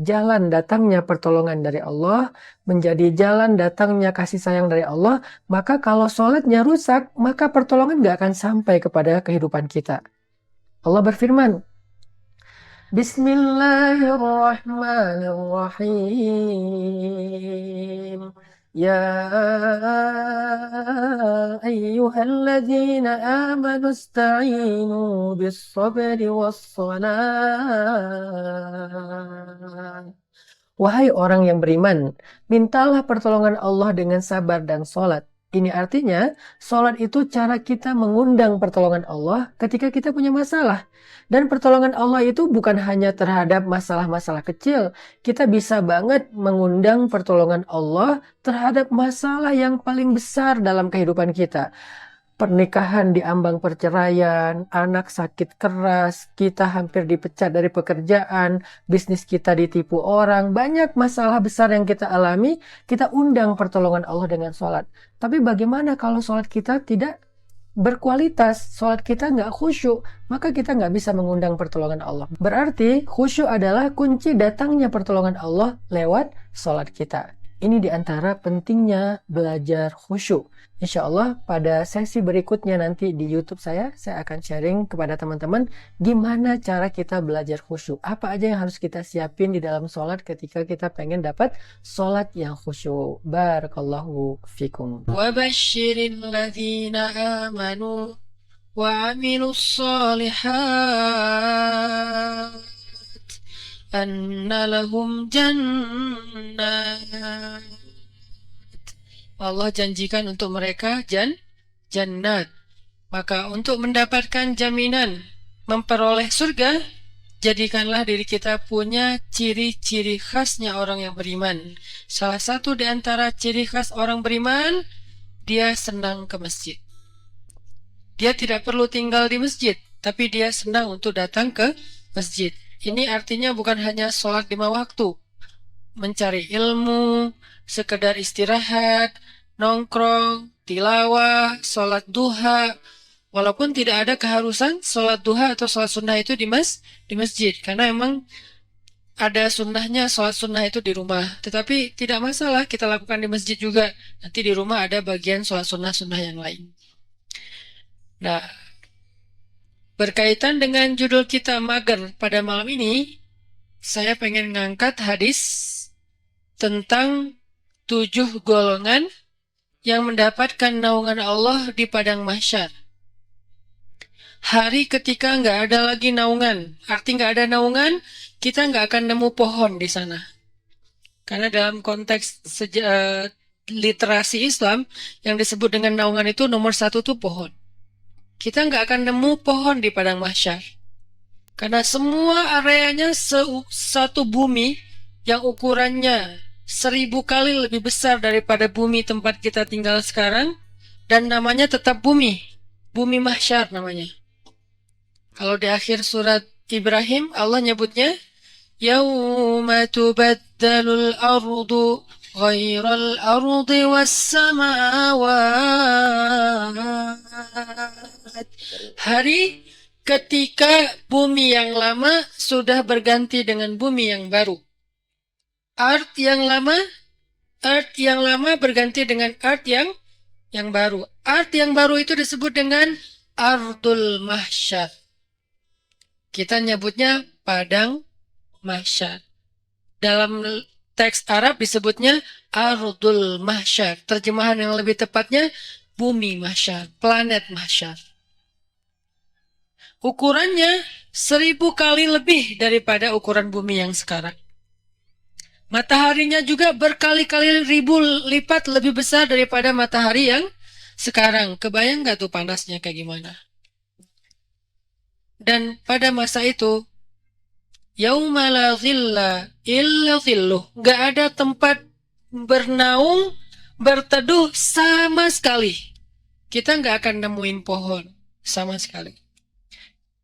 jalan datangnya pertolongan dari Allah, menjadi jalan datangnya kasih sayang dari Allah. Maka kalau sholatnya rusak, maka pertolongan gak akan sampai kepada kehidupan kita. Allah berfirman, Bismillahirrahmanirrahim. Ya ayyuhalladzina amanu ista'inu bis-sabri was-salah. Wahai orang yang beriman, mintalah pertolongan Allah dengan sabar dan sholat. Ini artinya, sholat itu cara kita mengundang pertolongan Allah ketika kita punya masalah. Dan pertolongan Allah itu bukan hanya terhadap masalah-masalah kecil. Kita bisa banget mengundang pertolongan Allah terhadap masalah yang paling besar dalam kehidupan kita. Pernikahan diambang perceraian, anak sakit keras, kita hampir dipecat dari pekerjaan, bisnis kita ditipu orang, banyak masalah besar yang kita alami, kita undang pertolongan Allah dengan sholat. Tapi bagaimana kalau sholat kita tidak berkualitas, sholat kita nggak khusyuk, maka kita nggak bisa mengundang pertolongan Allah. Berarti khusyuk adalah kunci datangnya pertolongan Allah lewat sholat kita. Ini diantara pentingnya belajar khusyuk. Insya Allah pada sesi berikutnya nanti di YouTube saya akan sharing kepada teman-teman gimana cara kita belajar khusyuk. Apa aja yang harus kita siapin di dalam sholat ketika kita pengen dapat sholat yang khusyuk. Barakallahu fikum. Wabashiril ladzina amanu wa amilus shalihat anna lahum jannat. Allah janjikan untuk mereka jannat. Maka untuk mendapatkan jaminan memperoleh surga, jadikanlah diri kita punya ciri-ciri khasnya orang yang beriman. Salah satu di antara ciri khas orang beriman, dia senang ke masjid. Dia tidak perlu tinggal di masjid, tapi dia senang untuk datang ke masjid. Ini artinya bukan hanya sholat 5 waktu, mencari ilmu, sekedar istirahat, nongkrong, tilawah, sholat duha. Walaupun tidak ada keharusan sholat duha atau sholat sunnah itu di masjid, karena emang ada sunnahnya sholat sunnah itu di rumah. Tetapi tidak masalah kita lakukan di masjid juga. Nanti di rumah ada bagian sholat sunnah-sunnah yang lain. Nah, berkaitan dengan judul kita mager pada malam ini, saya pengen ngangkat hadis tentang 7 golongan yang mendapatkan naungan Allah di padang mahsyar. Hari ketika nggak ada lagi naungan, arti nggak ada naungan, kita nggak akan nemu pohon di sana. Karena dalam konteks literasi Islam, yang disebut dengan naungan itu nomor 1 tuh pohon. Kita nggak akan nemu pohon di padang mahsyar. Karena semua areanya satu bumi yang ukurannya 1000 kali lebih besar daripada bumi tempat kita tinggal sekarang, dan namanya tetap bumi mahsyar namanya. Kalau di akhir surat Ibrahim, Allah nyebutnya yauma tubaddalul ardu ghairal ardi was samawat. Hari ketika bumi yang lama sudah berganti dengan bumi yang baru. Earth yang lama berganti dengan Earth yang baru. Earth yang baru itu disebut dengan Ardul Mahsyar. Kita nyebutnya padang mahsyar. Dalam teks Arab disebutnya Ardul Mahsyar. Terjemahan yang lebih tepatnya bumi mahsyar, planet mahsyar. Ukurannya 1000 kali lebih daripada ukuran bumi yang sekarang. Mataharinya juga berkali-kali ribu lipat lebih besar daripada matahari yang sekarang. Kebayang gak tuh panasnya kayak gimana? Dan pada masa itu, yauma la zilla illa zilluh. Gak ada tempat bernaung, berteduh sama sekali. Kita gak akan nemuin pohon sama sekali.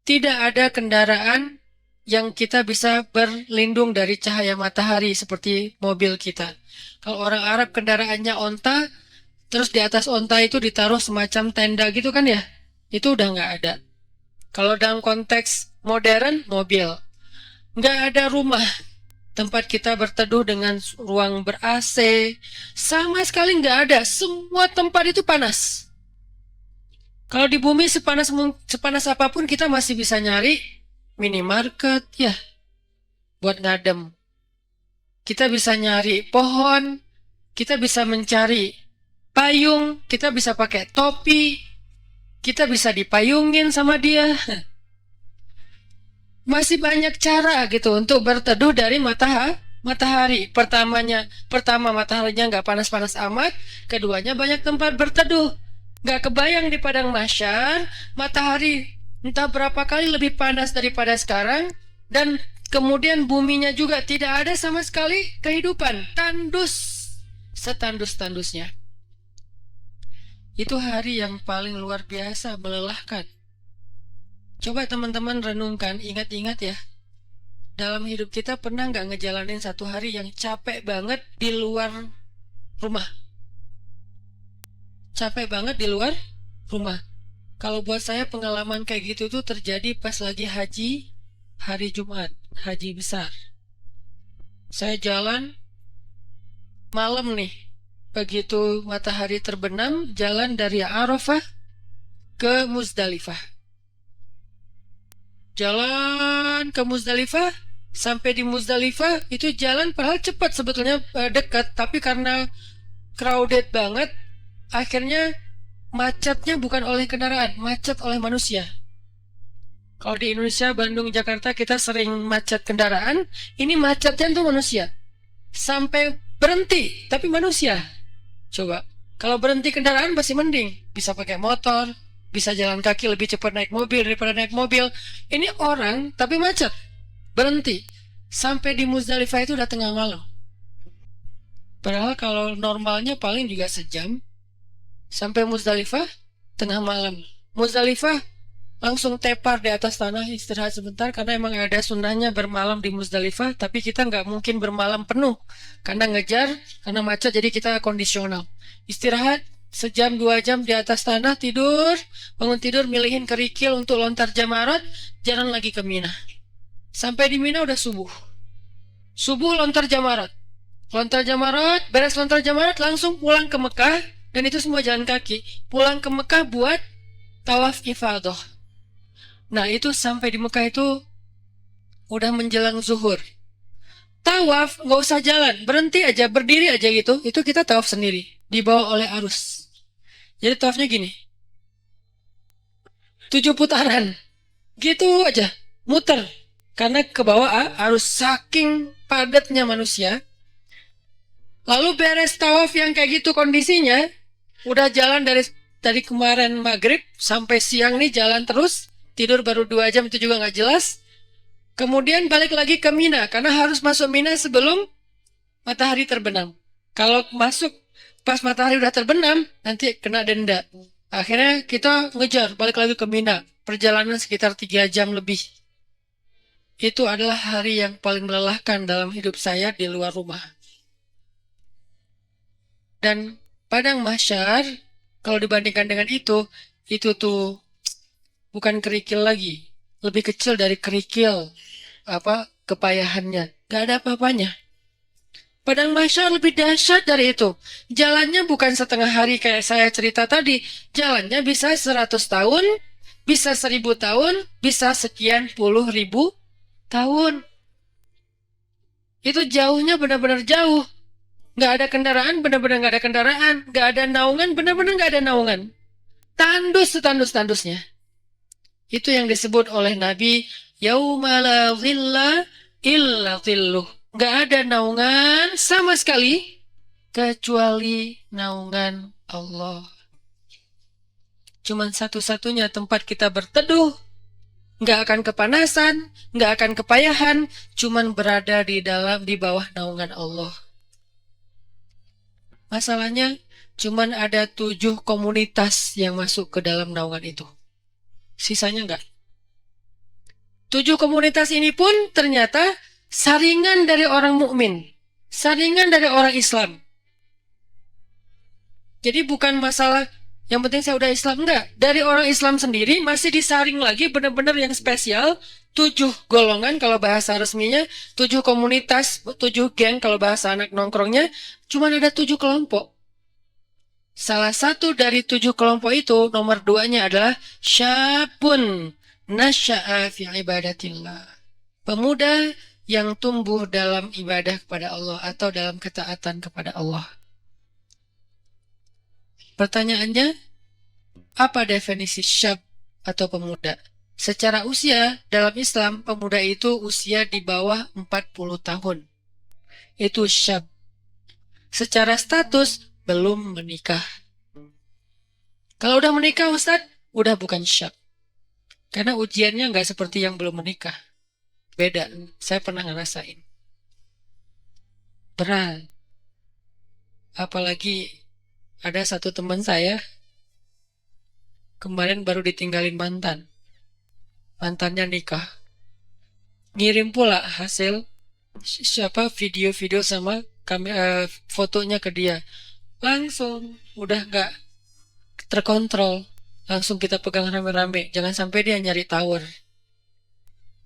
Tidak ada kendaraan yang kita bisa berlindung dari cahaya matahari seperti mobil kita. Kalau orang Arab kendaraannya onta, terus di atas onta itu ditaruh semacam tenda gitu kan ya, itu udah nggak ada. Kalau dalam konteks modern, mobil. Nggak ada rumah tempat kita berteduh dengan ruang ber-AC, sama sekali nggak ada. Semua tempat itu panas. Kalau di bumi sepanas apapun kita masih bisa nyari minimarket ya buat ngadem. Kita bisa nyari pohon, kita bisa mencari payung, kita bisa pakai topi, kita bisa dipayungin sama dia. Masih banyak cara gitu untuk berteduh dari matahari. Pertama mataharinya nggak panas-panas amat, keduanya banyak tempat berteduh. Nggak kebayang di padang mahsyar, matahari entah berapa kali lebih panas daripada sekarang, dan kemudian buminya juga tidak ada sama sekali kehidupan, tandus, setandus-tandusnya. Itu hari yang paling luar biasa, melelahkan. Coba teman-teman renungkan, ingat-ingat ya, dalam hidup kita pernah nggak ngejalanin satu hari yang capek banget di luar rumah? Capek banget di luar rumah. Kalau buat saya pengalaman kayak gitu tuh terjadi pas lagi haji, hari Jumat, haji besar. Saya jalan malam nih, begitu matahari terbenam, jalan dari Arafah ke Muzdalifah. Jalan ke Muzdalifah, sampai di Muzdalifah itu jalan padahal cepat sebetulnya, dekat, tapi karena crowded banget, akhirnya macetnya bukan oleh kendaraan, macet oleh manusia. Kalau di Indonesia, Bandung, Jakarta kita sering macet kendaraan, ini macetnya tuh manusia. Sampai berhenti, tapi manusia. Coba, kalau berhenti kendaraan masih mending, bisa pakai motor, bisa jalan kaki lebih cepat naik mobil daripada naik mobil. Ini orang, tapi macet, berhenti. Sampai di Muzdalifah itu udah tengah malam. Padahal kalau normalnya paling juga sejam. Sampai Muzdalifah tengah malam. Muzdalifah langsung tepar di atas tanah, istirahat sebentar, karena emang ada sunnahnya bermalam di Muzdalifah, tapi kita nggak mungkin bermalam penuh karena ngejar, karena macet, jadi kita kondisional. Istirahat sejam 2 jam di atas tanah, tidur, bangun tidur, milihin kerikil untuk lontar jamarat, jalan lagi ke Mina. Sampai di Mina udah subuh. Subuh lontar jamarat. Lontar jamarat, beres lontar jamarat langsung pulang ke Mekah. Dan itu semua jalan kaki. Pulang ke Mekah buat tawaf ifadah. Nah itu sampai di Mekah itu udah menjelang zuhur. Tawaf nggak usah jalan, berhenti aja, berdiri aja gitu. Itu kita tawaf sendiri, dibawa oleh arus. Jadi tawafnya gini, 7 putaran, gitu aja, muter. Karena ke bawah arus, saking padatnya manusia. Lalu beres tawaf yang kayak gitu kondisinya, udah jalan dari kemarin maghrib sampai siang nih jalan terus, tidur baru 2 jam itu juga nggak jelas. Kemudian balik lagi ke Mina, karena harus masuk Mina sebelum matahari terbenam. Kalau masuk pas matahari udah terbenam, nanti kena denda. Akhirnya kita ngejar, balik lagi ke Mina. Perjalanan sekitar 3 jam lebih. itu adalah hari yang paling melelahkan dalam hidup saya di luar rumah. Dan padang mahsyar, kalau dibandingkan dengan itu tuh bukan kerikil lagi, lebih kecil dari kerikil kepayahannya. Gak ada apa-apanya. Padang mahsyar lebih dahsyat dari itu. Jalannya bukan setengah hari kayak saya cerita tadi. Jalannya bisa 100 tahun, bisa 1000 tahun, bisa sekian puluh ribu tahun. Itu jauhnya benar-benar jauh. Nggak ada kendaraan, benar-benar nggak ada kendaraan. Nggak ada naungan, benar-benar nggak ada naungan. Tandus setandus-tandusnya. Itu yang disebut oleh Nabi, Yauma la zilla illa zilluh. Nggak ada naungan sama sekali kecuali naungan Allah. Cuman satu-satunya tempat kita berteduh, nggak akan kepanasan, nggak akan kepayahan, cuman berada di bawah naungan Allah. Masalahnya, cuman ada 7 komunitas yang masuk ke dalam naungan itu. Sisanya nggak. 7 komunitas ini pun ternyata saringan dari orang mukmin, saringan dari orang Islam. Jadi bukan masalah yang penting saya udah Islam, enggak. Dari orang Islam sendiri masih disaring lagi benar-benar yang spesial. 7 golongan kalau bahasa resminya, 7 komunitas, 7 geng kalau bahasa anak nongkrongnya, cuma ada 7 kelompok. Salah satu dari 7 kelompok itu, nomor 2-nya adalah syabun nasya'a fi ibadatillah. Pemuda yang tumbuh dalam ibadah kepada Allah atau dalam ketaatan kepada Allah. Pertanyaannya, apa definisi syab atau pemuda? Secara usia, dalam Islam, pemuda itu usia di bawah 40 tahun. Itu syab. Secara status, belum menikah. Kalau udah menikah, Ustadz, udah bukan syab. Karena ujiannya nggak seperti yang belum menikah. Beda, saya pernah ngerasain. Berat. Apalagi ada satu teman saya, kemarin baru ditinggalin mantan. Mantannya nikah. Ngirim pula hasil video-video sama fotonya ke dia. Langsung, udah nggak terkontrol. Langsung kita pegang rame-rame. Jangan sampai dia nyari tower.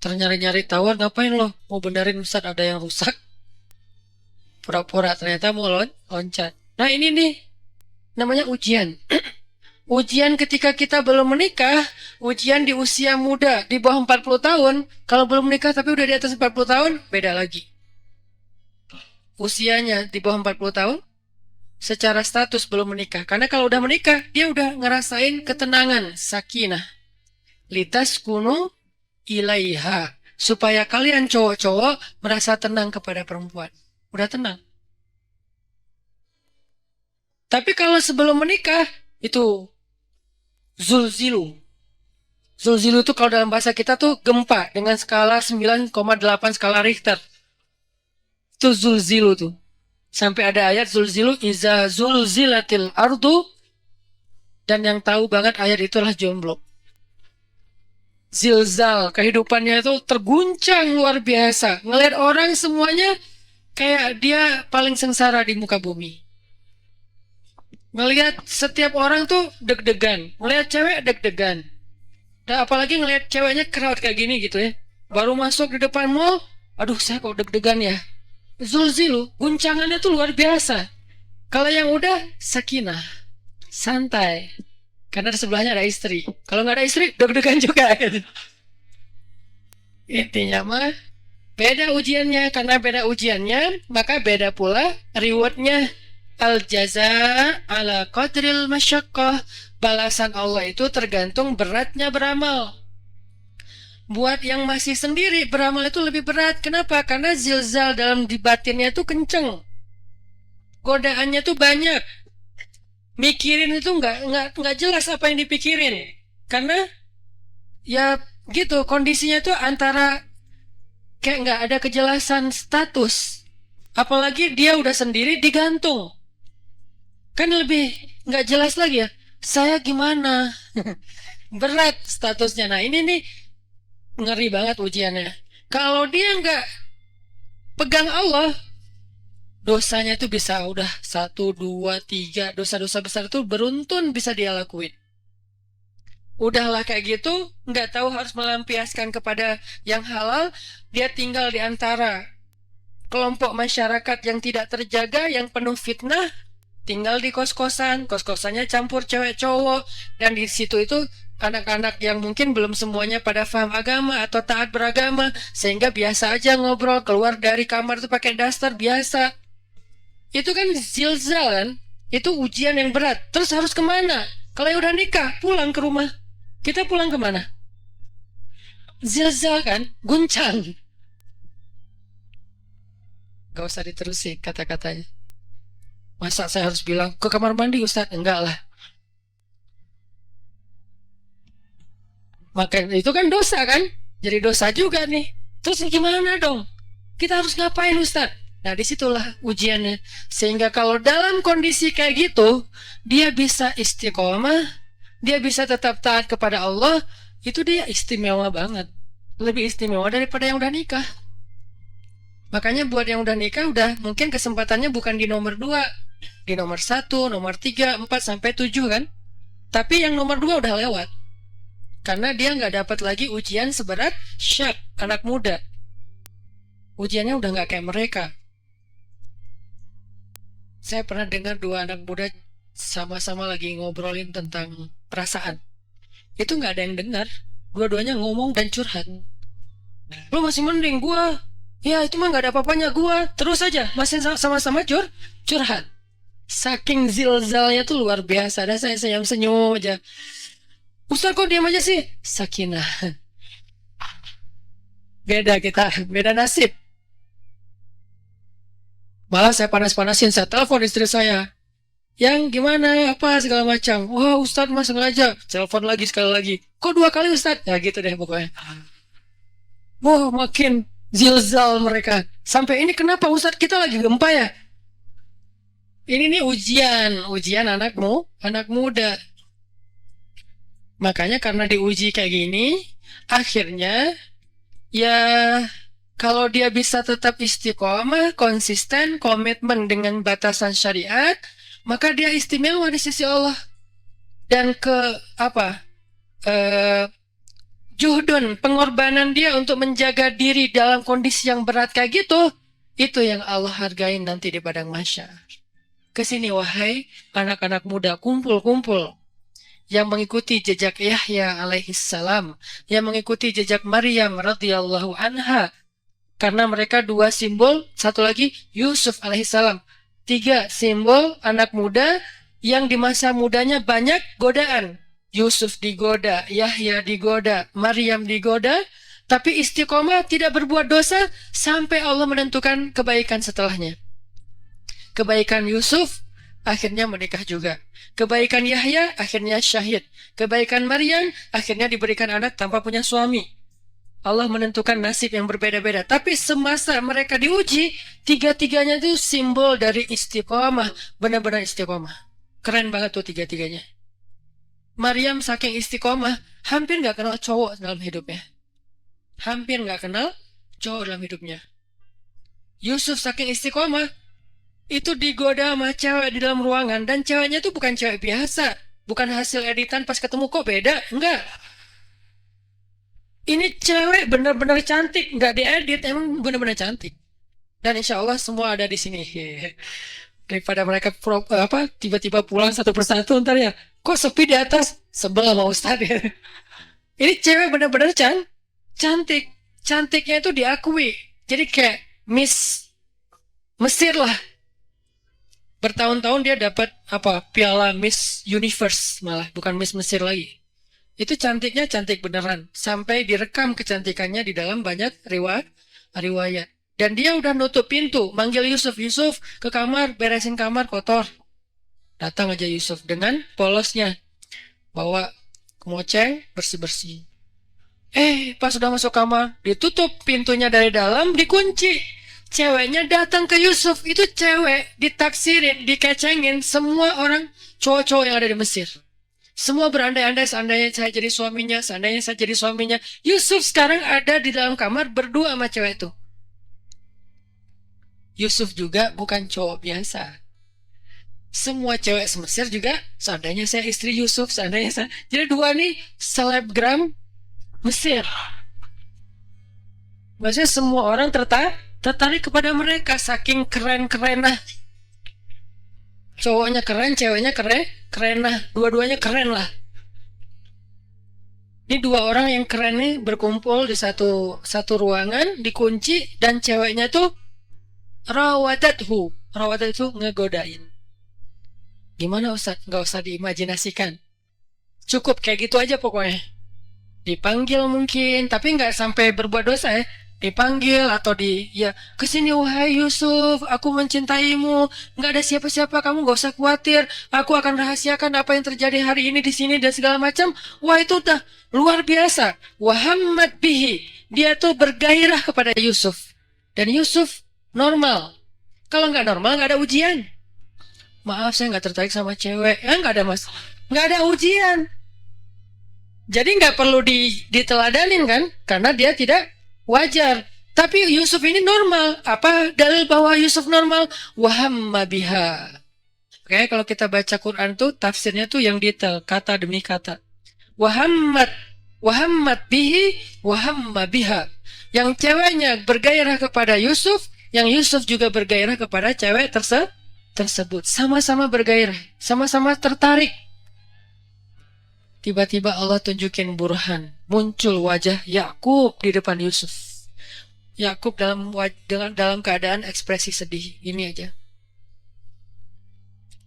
Ternyari-nyari tower, ngapain lo? Mau benerin Ustadz ada yang rusak? Pura-pura ternyata mau loncat. Nah ini nih, namanya ujian. Ujian ketika kita belum menikah, ujian di usia muda, di bawah 40 tahun. Kalau belum menikah tapi udah di atas 40 tahun, beda lagi. Usianya di bawah 40 tahun, secara status belum menikah. Karena kalau udah menikah, dia udah ngerasain ketenangan, sakinah. Litas kuno ilaiha. Supaya kalian cowok-cowok merasa tenang kepada perempuan. Udah tenang. Tapi kalau sebelum menikah, itu zulzilu. Zulzilu itu kalau dalam bahasa kita tuh gempa dengan skala 9,8 skala Richter. Itu zulzilu tuh. Sampai ada ayat zulzilu iza zulzilatil ardu. Dan yang tahu banget ayat itulah jomblo. Zilzal, kehidupannya itu terguncang luar biasa. Ngelihat orang semuanya kayak dia paling sengsara di muka bumi. Ngelihat setiap orang tuh deg-degan. Ngelihat cewek deg-degan. Dan apalagi ngelihat ceweknya crowd kayak gini gitu ya. Baru masuk di depan mall, aduh saya kok deg-degan ya. Zulzilu, guncangannya tuh luar biasa. Kalau yang udah sakinah, santai. Karena di sebelahnya ada istri. Kalau nggak ada istri, deg-degan juga. Intinya mah, beda ujiannya. Karena beda ujiannya, maka beda pula rewardnya. Al-jaza ala qadril masyaqqah. Balasan Allah itu tergantung beratnya beramal. Buat yang masih sendiri, beramal itu lebih berat. Kenapa? Karena zilzal dalam di batinnya itu kenceng. Godaannya tuh banyak. Mikirin itu nggak jelas apa yang dipikirin. Karena ya gitu, kondisinya tuh antara kayak nggak ada kejelasan status. Apalagi dia udah sendiri digantung. Kan lebih nggak jelas lagi ya. Saya gimana? Berat statusnya. Nah ini nih ngeri banget ujiannya. Kalau dia nggak pegang Allah, dosanya itu bisa udah satu, dua, tiga, dosa-dosa besar itu beruntun bisa dia lakuin. Udahlah kayak gitu, nggak tahu harus melampiaskan kepada yang halal, dia tinggal di antara kelompok masyarakat yang tidak terjaga, yang penuh fitnah, tinggal di kos-kosan, kos-kosannya campur cewek cowok, dan di situ itu anak-anak yang mungkin belum semuanya pada paham agama atau taat beragama, sehingga biasa aja ngobrol, keluar dari kamar itu pakai daster biasa. Itu kan zilzal kan, itu ujian yang berat. Terus harus kemana? Kalau udah nikah, pulang ke rumah. Kita pulang kemana? Zilzal kan, guncang. Gak usah diterusin kata-katanya. Masa saya harus bilang ke kamar mandi Ustadz? Enggak lah. Maka itu kan dosa kan? Jadi dosa juga nih. Terus gimana dong? Kita harus ngapain Ustadz? Nah disitulah ujiannya. Sehingga kalau dalam kondisi kayak gitu, dia bisa istiqomah, dia bisa tetap taat kepada Allah, itu dia istimewa banget. Lebih istimewa daripada yang udah nikah. Makanya buat yang udah nikah, udah mungkin kesempatannya bukan di nomor 2, di nomor 1, nomor 3, 4, sampai 7 kan. Tapi yang nomor 2 udah lewat. Karena dia nggak dapat lagi ujian seberat syab, anak muda. Ujiannya udah nggak kayak mereka. Saya pernah dengar 2 anak muda sama-sama lagi ngobrolin tentang perasaan. Itu nggak ada yang dengar. Dua-duanya ngomong dan curhat. Lo masih mending gua. Ya itu mah nggak ada apa-apanya gua. Terus aja masih sama-sama curhat. Saking zilzalnya tuh luar biasa. Dan saya senyum-senyum aja. Ustaz kok diam aja sih? Sakinah. Beda kita, beda nasib. Malah saya panas-panasin, saya telepon istri saya. Yang gimana, apa segala macam. Wah Ustadz mas sengaja. Telepon lagi sekali lagi. Kok 2 kali Ustadz? Ya gitu deh pokoknya. Wah makin zilzal mereka. Sampai ini kenapa Ustadz kita lagi gempa ya? Ini nih ujian anakmu, anak muda. Makanya karena diuji kayak gini, akhirnya ya kalau dia bisa tetap istiqomah, konsisten, komitmen dengan batasan syariat, maka dia istimewa di sisi Allah. Dan juhdun, pengorbanan dia untuk menjaga diri dalam kondisi yang berat kayak gitu, itu yang Allah hargain nanti di padang mahsyar. Kesini wahai anak-anak muda, kumpul-kumpul. Yang mengikuti jejak Yahya alaihissalam, yang mengikuti jejak Maryam radhiyallahu anha. Karena mereka 2 simbol, satu lagi Yusuf alaihissalam. 3 simbol anak muda yang di masa mudanya banyak godaan. Yusuf digoda, Yahya digoda, Maryam digoda, tapi istiqomah tidak berbuat dosa sampai Allah menentukan kebaikan setelahnya. Kebaikan Yusuf akhirnya menikah juga. Kebaikan Yahya akhirnya syahid. Kebaikan Maryam akhirnya diberikan anak tanpa punya suami. Allah menentukan nasib yang berbeda-beda. Tapi semasa mereka diuji, 3-tiganya itu simbol dari istiqomah. Benar-benar istiqomah. Keren banget tuh 3-tiganya. Maryam saking istiqomah, hampir gak kenal cowok dalam hidupnya. Hampir gak kenal cowok dalam hidupnya. Yusuf saking istiqomah, itu digoda sama cewek di dalam ruangan. Dan ceweknya tuh bukan cewek biasa. Bukan hasil editan pas ketemu kok beda. Enggak. Ini cewek benar-benar cantik. Enggak diedit. Emang benar-benar cantik. Dan insya Allah semua ada di sini. Daripada mereka tiba-tiba pulang satu persatu ntar ya. Kok sepi di atas? Sebel sama Ustadz ya. Ini cewek benar-benar cantik. Cantiknya itu diakui. Jadi kayak Miss Mesir lah. Bertahun-tahun dia dapat piala Miss Universe, malah bukan Miss Mesir lagi. Itu cantiknya cantik beneran, sampai direkam kecantikannya di dalam banyak riwayat. Dan dia udah nutup pintu, manggil Yusuf ke kamar, beresin kamar kotor. Datang aja Yusuf dengan polosnya, bawa kemoceng, bersih-bersih. Pas udah masuk kamar, ditutup pintunya dari dalam, dikunci. Ceweknya datang ke Yusuf, itu cewek ditaksirin, dikecengin semua orang cowok-cowok yang ada di Mesir. Semua berandai-andai seandainya saya jadi suaminya, seandainya saya jadi suaminya. Yusuf sekarang ada di dalam kamar berdua sama cewek itu. Yusuf juga bukan cowok biasa. Semua cewek Mesir juga, seandainya saya istri Yusuf, seandainya saya. Jadi dua nih selebgram Mesir. Maksudnya semua orang tertarik kepada mereka, saking keren-keren lah. Cowoknya keren, ceweknya keren lah. Dua-duanya keren lah. Ini dua orang yang keren nih berkumpul di satu ruangan, dikunci, dan ceweknya tuh rawadathu. Rawadat itu ngegodain. Gimana Ustaz? Nggak usah diimajinasikan. Cukup kayak gitu aja pokoknya. Dipanggil mungkin, tapi nggak sampai berbuat dosa ya. Dipanggil atau ya kesini wahai Yusuf, aku mencintaimu, nggak ada siapa-siapa, kamu nggak usah khawatir, aku akan rahasiakan apa yang terjadi hari ini di sini dan segala macam. Wah itu udah luar biasa. Wahamad bihi, dia tuh bergairah kepada Yusuf, dan Yusuf normal. Kalau nggak normal nggak ada ujian. Maaf saya nggak tertarik sama cewek, ya nggak ada mas, nggak ada ujian. Jadi nggak perlu diteladanin kan, karena dia tidak wajar. Tapi Yusuf ini normal. Apa dalil bahwa Yusuf normal? Wahamma biha. Oke, kalau kita baca Quran tuh tafsirnya tuh yang detail, kata demi kata. Wahammat bihi, wahamma biha. Yang ceweknya bergairah kepada Yusuf, yang Yusuf juga bergairah kepada cewek tersebut. Sama-sama bergairah, sama-sama tertarik. Tiba-tiba Allah tunjukin burhan. Muncul wajah Yakub di depan Yusuf. Yakub dalam keadaan ekspresi sedih. Ini aja.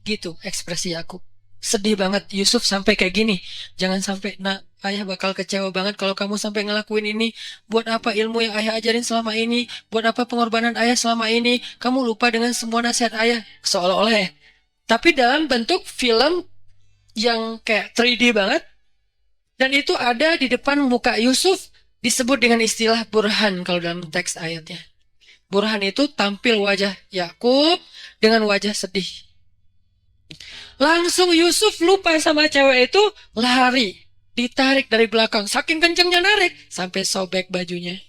Gitu ekspresi Yakub. Sedih banget Yusuf sampai kayak gini. Jangan sampai, ayah bakal kecewa banget kalau kamu sampai ngelakuin ini. Buat apa ilmu yang ayah ajarin selama ini? Buat apa pengorbanan ayah selama ini? Kamu lupa dengan semua nasihat ayah. Seolah-olah ya. Tapi dalam bentuk film yang kayak 3D banget, dan itu ada di depan muka Yusuf, disebut dengan istilah burhan kalau dalam teks ayatnya. Burhan itu tampil wajah Yakub dengan wajah sedih. Langsung Yusuf lupa sama cewek itu, lari, ditarik dari belakang, saking kencengnya narik sampai sobek bajunya.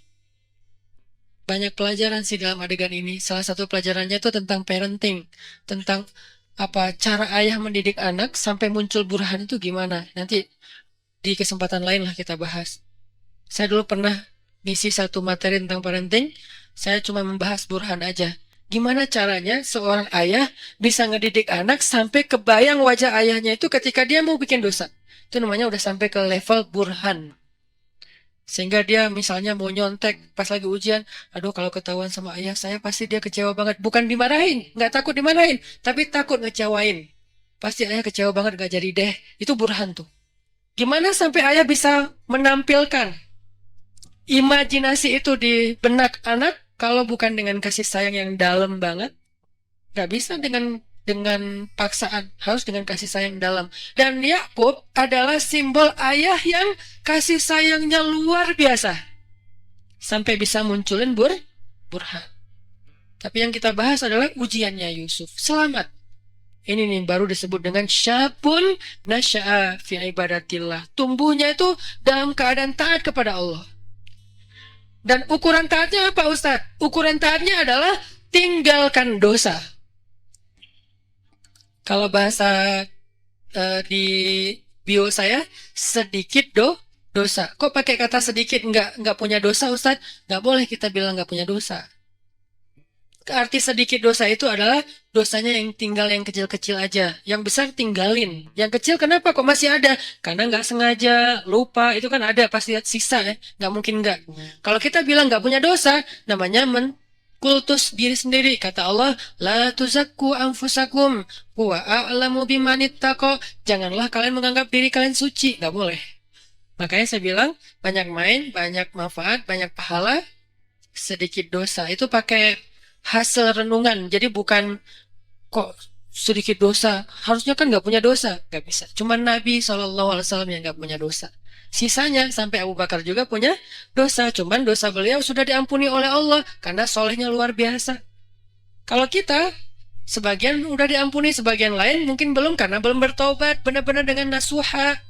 Banyak pelajaran sih dalam adegan ini. Salah satu pelajarannya itu tentang parenting, tentang cara ayah mendidik anak sampai muncul burhan itu gimana. Nanti di kesempatan lain lah kita bahas. Saya dulu pernah ngisi satu materi tentang parenting, saya cuma membahas burhan aja. Gimana caranya seorang ayah bisa ngedidik anak sampai kebayang wajah ayahnya itu ketika dia mau bikin dosa. Itu namanya udah sampai ke level burhan. Sehingga dia misalnya mau nyontek pas lagi ujian, aduh kalau ketahuan sama ayah saya pasti dia kecewa banget. Bukan dimarahin, nggak takut dimarahin, tapi takut ngecewain. Pasti ayah kecewa banget gak jadi deh. Itu burhan tuh. Gimana sampai ayah bisa menampilkan imajinasi itu di benak anak kalau bukan dengan kasih sayang yang dalam banget? Gak bisa dengan paksaan, harus dengan kasih sayang dalam. Dan Yakub adalah simbol ayah yang kasih sayangnya luar biasa. Sampai bisa munculin burhan. Tapi yang kita bahas adalah ujiannya Yusuf. Selamat. Ini nih baru disebut dengan syabun nasya'a fi ibadatillah. Tumbuhnya itu dalam keadaan taat kepada Allah. Dan ukuran taatnya apa Ustaz? Ukuran taatnya adalah tinggalkan dosa. Kalau bahasa di bio saya, sedikit dosa. Kok pakai kata sedikit nggak punya dosa Ustaz? Nggak boleh kita bilang nggak punya dosa. Arti sedikit dosa itu adalah dosanya yang tinggal yang kecil-kecil aja. Yang besar tinggalin. Yang kecil kenapa kok masih ada? Karena nggak sengaja, lupa. Itu kan ada pasti sisa ya. Nggak mungkin nggak. Kalau kita bilang nggak punya dosa, namanya kultus diri sendiri. Kata Allah, la tuzakku anfusakum huwa a'lamu bimanittaqo. Janganlah kalian menganggap diri kalian suci. Nggak boleh. Makanya saya bilang, banyak main, banyak manfaat, banyak pahala, sedikit dosa. Itu pakai hasil renungan. Jadi bukan kok sedikit dosa. Harusnya kan nggak punya dosa. Nggak bisa. Cuma Nabi SAW yang nggak punya dosa. Sisanya sampai Abu Bakar juga punya dosa. Cuman dosa beliau sudah diampuni oleh Allah karena solehnya luar biasa. Kalau kita Sebagian udah diampuni, sebagian lain mungkin belum karena belum bertobat benar-benar dengan nasuha.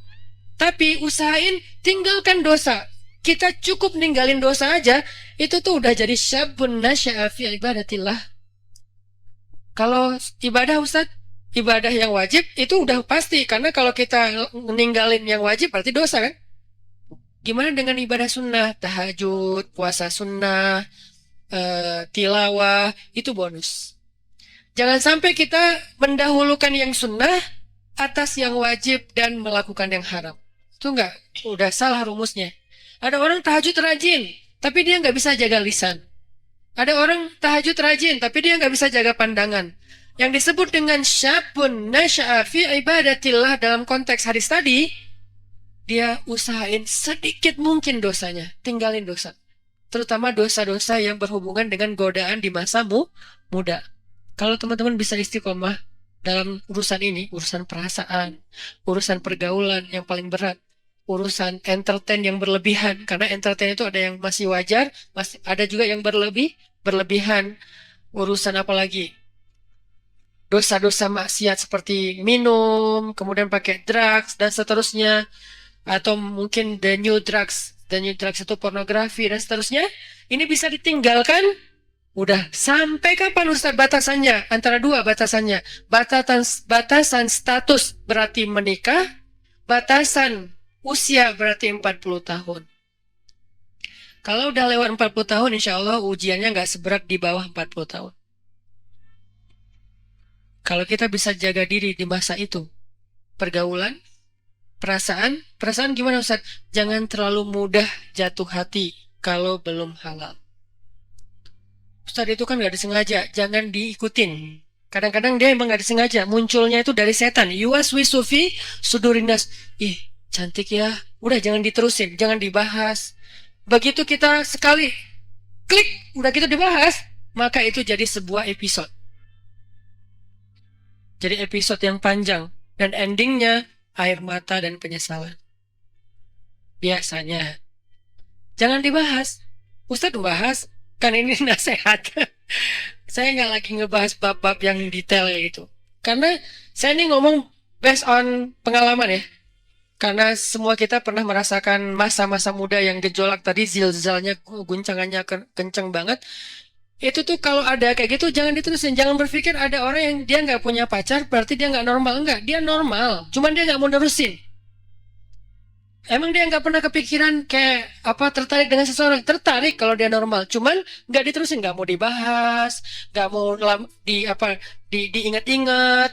Tapi usahain tinggalkan dosa. Kita cukup ninggalin dosa aja, itu tuh udah jadi syabun nasya'a fi ibadatillah. Kalau ibadah Ustaz, ibadah yang wajib itu udah pasti. Karena kalau kita ninggalin yang wajib berarti dosa kan? Gimana dengan ibadah sunnah, tahajud, puasa sunnah, tilawah, itu bonus. Jangan sampai kita mendahulukan yang sunnah atas yang wajib dan melakukan yang haram. Itu enggak, udah salah rumusnya. Ada orang tahajud rajin, tapi dia nggak bisa jaga lisan. Ada orang tahajud rajin, tapi dia nggak bisa jaga pandangan. Yang disebut dengan syabun nasya'a fi ibadatillah dalam konteks hadis tadi, dia usahain sedikit mungkin dosanya, tinggalin dosa. Terutama dosa-dosa yang berhubungan dengan godaan di masa muda. Kalau teman-teman bisa istiqomah dalam urusan ini, urusan perasaan, urusan pergaulan yang paling berat, urusan entertain yang berlebihan, karena entertain itu ada yang masih wajar, masih ada juga yang berlebihan. Urusan apa lagi? Dosa-dosa maksiat seperti minum, kemudian pakai drugs dan seterusnya, atau mungkin the new drugs itu pornografi dan seterusnya. Ini bisa ditinggalkan. Udah sampai kapan Ustaz batasannya? Antara dua batasannya. Batasan status berarti menikah, batasan usia berarti 40 tahun. Kalau udah lewat 40 tahun, insya Allah ujiannya nggak seberat di bawah 40 tahun. Kalau kita bisa jaga diri di masa itu, pergaulan, perasaan gimana Ustaz? Jangan terlalu mudah jatuh hati kalau belum halal. Ustaz itu kan nggak disengaja, jangan diikutin. Kadang-kadang dia emang nggak disengaja, munculnya itu dari setan. Yuwaswisu fi sudurinas. Ih, cantik ya. Udah jangan diterusin, jangan dibahas. Begitu kita sekali klik, udah gitu dibahas, maka itu jadi sebuah episode. Jadi episode yang panjang dan endingnya air mata dan penyesalan. Biasanya. Jangan dibahas. Ustadz membahas, kan ini nasihat. Saya nggak lagi ngebahas bab-bab yang detail gitu. Karena saya ini ngomong based on pengalaman ya. Karena semua kita pernah merasakan masa-masa muda yang gejolak tadi, zilzalnya, guncangannya kenceng banget. Itu tuh kalau ada kayak gitu jangan diterusin. Jangan berpikir ada orang yang dia nggak punya pacar berarti dia nggak normal. Enggak, dia normal. Cuman dia nggak mau nerusin. Emang dia nggak pernah kepikiran kayak apa tertarik dengan seseorang? Tertarik kalau dia normal. Cuman nggak diterusin, nggak mau dibahas, nggak mau diingat-ingat.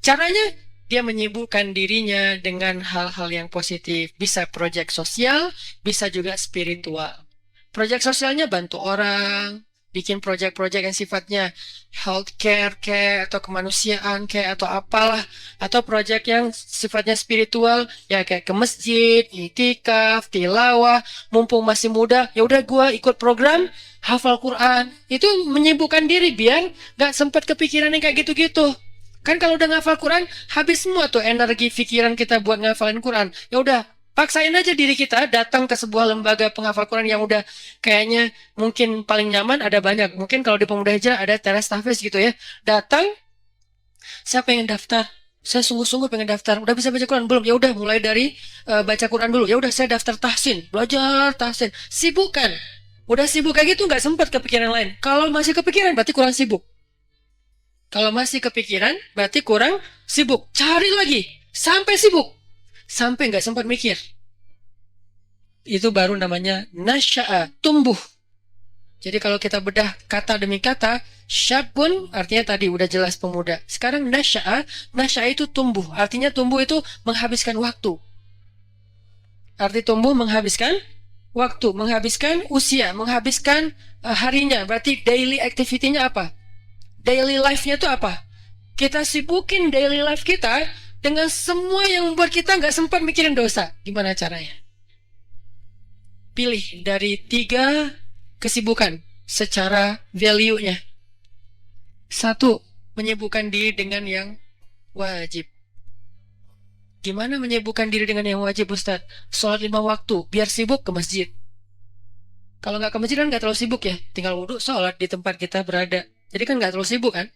Caranya dia menyibukkan dirinya dengan hal-hal yang positif. Bisa proyek sosial, bisa juga spiritual. Proyek sosialnya bantu orang, bikin proyek-proyek yang sifatnya healthcare kayak atau kemanusiaan kayak atau apalah, atau proyek yang sifatnya spiritual ya kayak ke masjid, iktikaf, tilawah, mumpung masih muda ya udah gua ikut program hafal Quran. Itu menyibukkan diri biar gak sempat kepikiran yang kayak gitu-gitu. Kan kalau udah ngafal Quran habis semua tuh energi pikiran kita buat ngafalin Quran. Ya udah paksain aja diri kita datang ke sebuah lembaga penghafal Quran yang udah kayaknya mungkin paling nyaman, ada banyak. Mungkin kalau di Pemuda Hijrah ada teras tahfiz gitu ya. Datang, saya pengen daftar. Saya sungguh-sungguh pengen daftar. Udah bisa baca Quran belum? Ya udah mulai dari baca Quran dulu. Ya udah saya daftar tahsin, belajar tahsin. Sibukkan. Udah sibuk kayak gitu nggak sempat kepikiran lain. Kalau masih kepikiran berarti kurang sibuk. Kalau masih kepikiran berarti kurang sibuk. Cari lagi sampai sibuk. Sampai nggak sempat mikir. Itu baru namanya nasya'a, tumbuh. Jadi kalau kita bedah kata demi kata, syabun artinya tadi udah jelas pemuda. Sekarang nasya'a itu tumbuh. Artinya tumbuh itu menghabiskan waktu. Arti tumbuh menghabiskan waktu, menghabiskan usia, menghabiskan harinya. Berarti daily activity-nya apa? Daily life-nya itu apa? Kita sibukin daily life kita dengan semua yang membuat kita nggak sempat mikirin dosa. Gimana caranya? Pilih dari 3 kesibukan secara value-nya. 1, menyibukkan diri dengan yang wajib. Gimana menyibukkan diri dengan yang wajib, Ustadz? Sholat 5 waktu, biar sibuk ke masjid. Kalau nggak ke masjid kan nggak terlalu sibuk ya. Tinggal wudhu, sholat di tempat kita berada. Jadi kan nggak terlalu sibuk kan?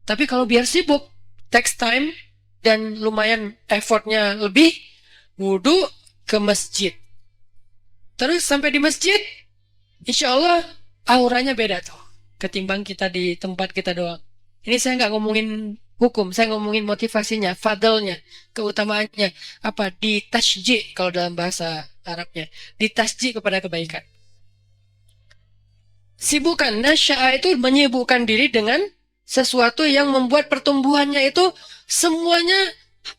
Tapi kalau biar sibuk, takes time, dan lumayan effortnya lebih, wudhu ke masjid. Terus sampai di masjid, insya Allah auranya beda tuh. Ketimbang kita di tempat kita doang. Ini saya nggak ngomongin hukum, saya ngomongin motivasinya, fadlnya, keutamaannya. Apa? Ditasji kalau dalam bahasa Arabnya. Ditasji kepada kebaikan. Sibukkan. Nasya'a itu menyibukkan diri dengan sesuatu yang membuat pertumbuhannya itu semuanya,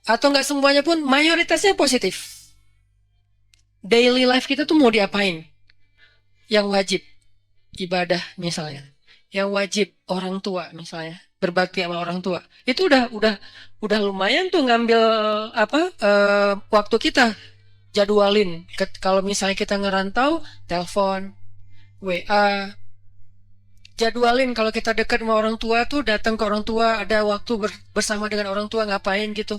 atau nggak semuanya pun, mayoritasnya positif. Daily life kita tuh mau diapain? Yang wajib, ibadah misalnya. Yang wajib, orang tua misalnya. Berbakti sama orang tua. Itu udah lumayan tuh ngambil waktu kita. Jadwalin. Kalau misalnya kita ngerantau, telepon, WA, jadwalin kalau kita dekat sama orang tua tuh datang ke orang tua, ada waktu bersama dengan orang tua ngapain gitu.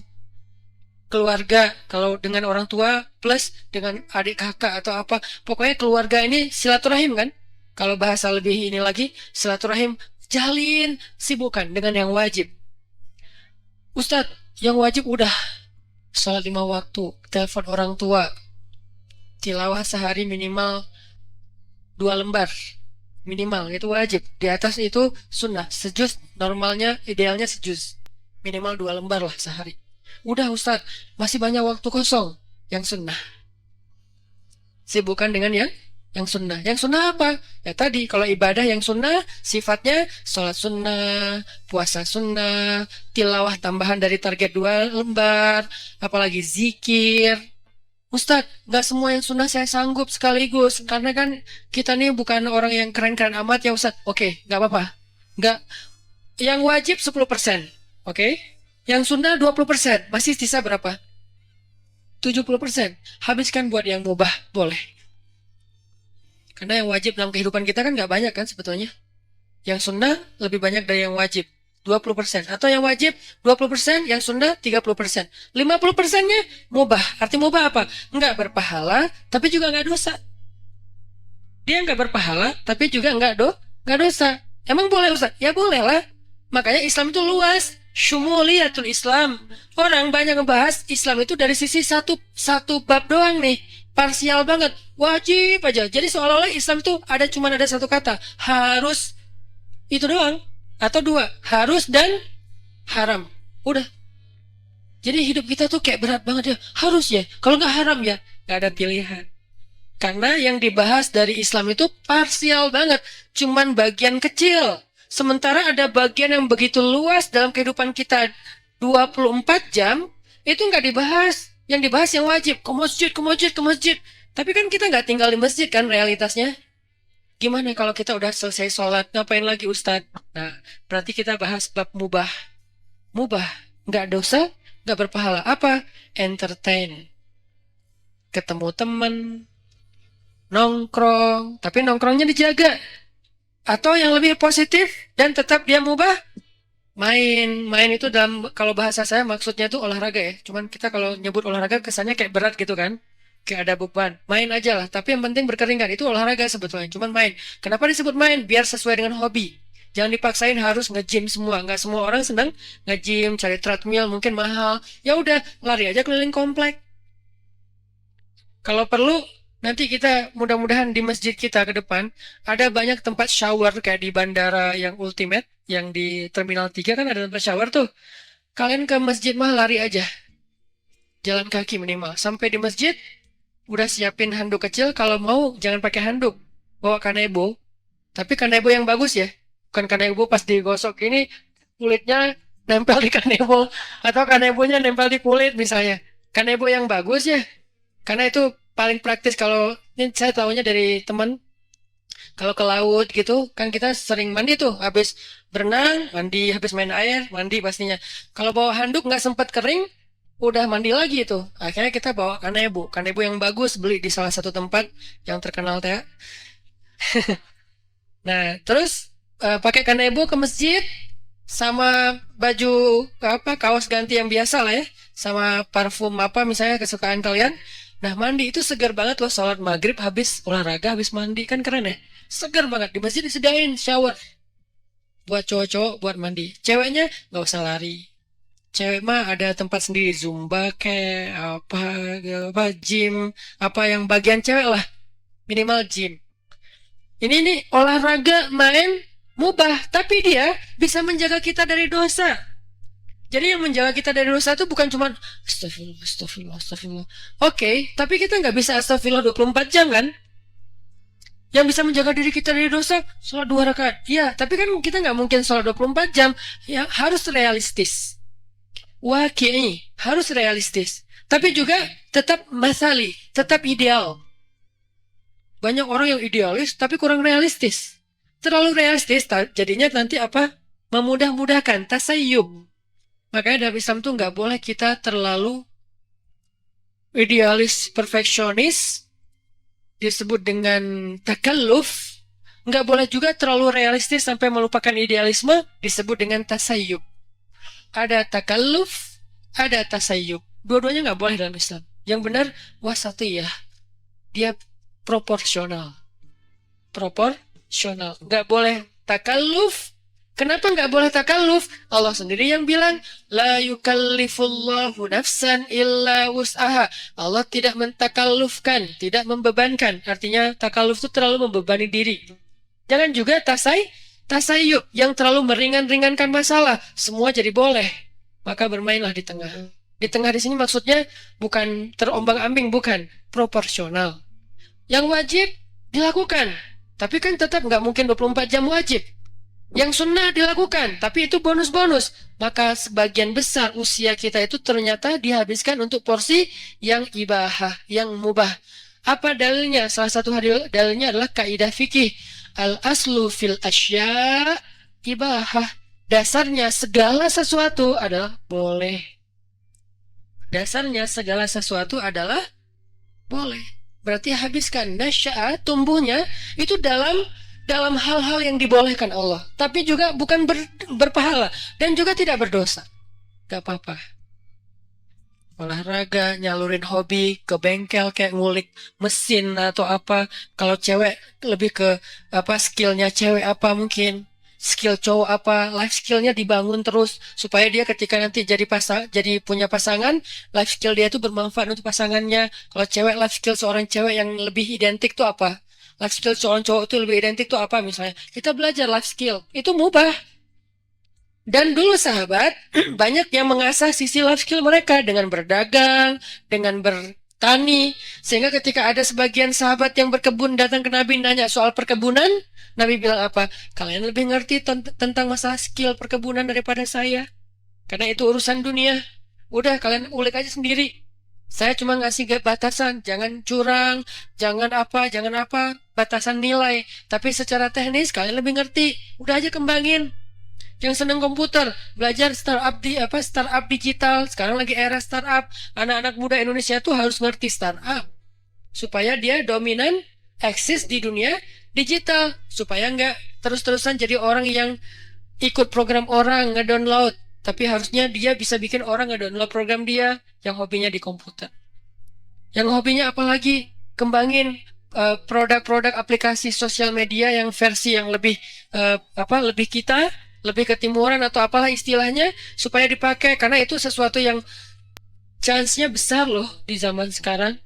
Keluarga kalau dengan orang tua plus dengan adik kakak atau apa, pokoknya keluarga ini silaturahim kan. Kalau bahasa lebih ini lagi, silaturahim, jalin, sibukkan dengan yang wajib. Ustadz, yang wajib udah sholat 5 waktu, telepon orang tua, tilawah sehari minimal 2 lembar. Minimal, itu wajib. Di atas itu sunnah. Sejuz, normalnya, idealnya sejuz. Minimal 2 lembar lah sehari. Udah Ustadz, masih banyak waktu kosong. Yang sunnah. Sibukkan dengan yang sunnah. Yang sunnah apa? Ya tadi, kalau ibadah yang sunnah, sifatnya sholat sunnah, puasa sunnah, tilawah tambahan dari target 2 lembar, apalagi zikir. Ustadz, nggak semua yang sunnah saya sanggup sekaligus. Karena kan kita nih bukan orang yang keren-keren amat ya Ustadz. Oke, nggak apa-apa. Nggak. Yang wajib 10%. Oke? Yang sunnah 20%. Masih sisa berapa? 70%. Habiskan buat yang mubah. Boleh. Karena yang wajib dalam kehidupan kita kan nggak banyak kan sebetulnya. Yang sunnah lebih banyak dari yang wajib. 20%. Atau yang wajib 20%, yang sunnah 30%. 50%-nya mubah. Arti mubah apa? Nggak berpahala, tapi juga nggak dosa. Dia nggak berpahala, tapi juga nggak dosa. Emang boleh Ustaz? Ya boleh lah. Makanya Islam itu luas. Syumuliyatul Islam. Orang banyak ngebahas Islam itu dari sisi satu bab doang nih. Parsial banget. Wajib aja. Jadi seolah-olah Islam itu cuma ada satu kata. Harus. Itu doang. Atau 2, harus dan haram. Udah. Jadi hidup kita tuh kayak berat banget ya. Harus ya. Kalau nggak haram ya, nggak ada pilihan. Karena yang dibahas dari Islam itu parsial banget. Cuman bagian kecil. Sementara ada bagian yang begitu luas dalam kehidupan kita 24 jam, itu nggak dibahas. Yang dibahas yang wajib. Ke masjid, ke masjid, ke masjid. Tapi kan kita nggak tinggal di masjid kan realitasnya. Gimana kalau kita udah selesai sholat, ngapain lagi Ustadz? Nah, berarti kita bahas bab mubah. Mubah, nggak dosa, nggak berpahala. Apa? Entertain. Ketemu temen, nongkrong, tapi nongkrongnya dijaga. Atau yang lebih positif dan tetap dia mubah, main. Main itu kalau bahasa saya maksudnya tuh olahraga ya. Cuman kita kalau nyebut olahraga kesannya kayak berat gitu kan. Kayak ada beban, main aja lah. Tapi yang penting berkeringat, itu olahraga sebetulnya. Cuman main. Kenapa disebut main? Biar sesuai dengan hobi. Jangan dipaksain harus nge-gym semua. Nggak semua orang senang nge-gym, cari treadmill, mungkin mahal. Ya udah, lari aja keliling komplek. Kalau perlu, nanti kita mudah-mudahan di masjid kita ke depan, ada banyak tempat shower kayak di bandara yang Ultimate, yang di Terminal 3 kan ada tempat shower tuh. Kalian ke masjid mah lari aja. Jalan kaki minimal. Sampai di masjid, udah siapin handuk kecil, kalau mau jangan pakai handuk, bawa kanebo, tapi kanebo yang bagus ya, bukan kanebo pas digosok ini kulitnya nempel di kanebo, atau kanebonya nempel di kulit misalnya. Kanebo yang bagus ya, karena itu paling praktis. Kalau ini saya tahunya dari teman, kalau ke laut gitu kan kita sering mandi tuh, habis berenang mandi, habis main air mandi pastinya. Kalau bawa handuk nggak sempat kering, udah mandi lagi itu. Akhirnya kita bawa kanebo yang bagus, beli di salah satu tempat yang terkenal teh. Nah, terus pakai kanebo ke masjid sama baju kaos ganti yang biasa lah ya, sama parfum apa misalnya kesukaan kalian. Nah, mandi itu segar banget loh. Sholat maghrib habis olahraga, habis mandi kan keren ya. Segar banget. Di masjid disediain shower. Buat cowok-cowok buat mandi. Ceweknya nggak usah lari. Cewek mah ada tempat sendiri, zumba kayak apa gym, apa yang bagian cewek lah, minimal gym. Ini nih olahraga main mubah, tapi dia bisa menjaga kita dari dosa. Jadi yang menjaga kita dari dosa itu bukan cuma astagfirullah, astagfirullah, astagfirullah. Oke, tapi kita nggak bisa astagfirullah 24 jam kan? Yang bisa menjaga diri kita dari dosa, sholat 2 rakaat. Ya, tapi kan kita nggak mungkin sholat 24 jam. Ya, harus realistis. Waki'i, harus realistis. Tapi juga tetap masali, tetap ideal. Banyak orang yang idealis tapi kurang realistis. Terlalu realistis jadinya nanti apa? Memudah-mudahkan, tasayyub. Makanya dalam Islam tuh nggak boleh kita terlalu idealis, perfeksionis, disebut dengan takalluf. Nggak boleh juga terlalu realistis sampai melupakan idealisme, disebut dengan tasayyub. Ada takalluf, ada tasayyub. Dua-duanya nggak boleh dalam Islam. Yang benar wasatiyah. Dia proporsional. Proporsional. Nggak boleh takalluf. Kenapa nggak boleh takalluf? Allah sendiri yang bilang, la yukallifullahu nafsan illa wus'aha. Allah tidak mentakallufkan, tidak membebankan. Artinya takalluf itu terlalu membebani diri. Jangan juga tasayyub yang terlalu meringan-ringankan masalah. Semua jadi boleh. Maka bermainlah di tengah. Di tengah di sini maksudnya bukan terombang-ambing, bukan. Proporsional. Yang wajib dilakukan. Tapi kan tetap nggak mungkin 24 jam wajib. Yang sunnah dilakukan, tapi itu bonus-bonus. Maka sebagian besar usia kita itu ternyata dihabiskan untuk porsi yang ibahah, yang mubah. Apa dalilnya? Salah satu dalilnya adalah kaidah fikih. Al-aslu fil asya ibahah. Dasarnya segala sesuatu adalah boleh. Dasarnya segala sesuatu adalah boleh. Berarti habiskan nasya'a, tumbuhnya itu dalam hal-hal yang dibolehkan Allah, tapi juga bukan berpahala dan juga tidak berdosa. Gak apa-apa. Olahraga, nyalurin hobi ke bengkel kayak ngulik mesin atau apa. Kalau cewek lebih ke apa skillnya cewek apa mungkin. Skill cowok apa, life skillnya dibangun terus supaya dia ketika nanti jadi punya pasangan, life skill dia itu bermanfaat untuk pasangannya. Kalau cewek, life skill seorang cewek yang lebih identik tuh apa? Life skill seorang cowok itu lebih identik tuh apa misalnya? Kita belajar life skill, itu mubah. Dan dulu sahabat, banyak yang mengasah sisi life skill mereka dengan berdagang, dengan bertani. Sehingga ketika ada sebagian sahabat yang berkebun datang ke Nabi nanya soal perkebunan, Nabi bilang apa? Kalian lebih ngerti tentang masalah skill perkebunan daripada saya. Karena itu urusan dunia. Udah kalian ulik aja sendiri. Saya cuma ngasih batasan, jangan curang, jangan apa, batasan nilai. Tapi secara teknis kalian lebih ngerti. Udah aja kembangin. Yang seneng komputer, belajar startup digital. Sekarang lagi era startup. Anak-anak muda Indonesia tuh harus ngerti startup supaya dia dominan, eksis di dunia digital, supaya nggak terus-terusan jadi orang yang ikut program orang ngedownload. Tapi harusnya dia bisa bikin orang ngedownload program dia yang hobinya di komputer. Yang hobinya apalagi kembangin produk-produk aplikasi sosial media yang versi yang lebih lebih kita, lebih ketimuran atau apalah istilahnya supaya dipakai, karena itu sesuatu yang chance-nya besar loh di zaman sekarang.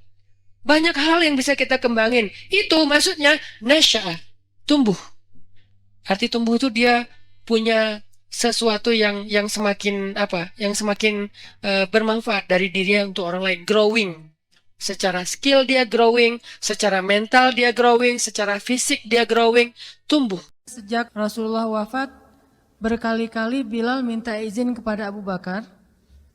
Banyak hal yang bisa kita kembangin. Itu maksudnya nasya'ah, tumbuh. Arti tumbuh itu dia punya sesuatu yang semakin bermanfaat dari dirinya untuk orang lain, growing. Secara skill dia growing, secara mental dia growing, secara fisik dia growing, tumbuh. Sejak Rasulullah wafat, berkali-kali Bilal minta izin kepada Abu Bakar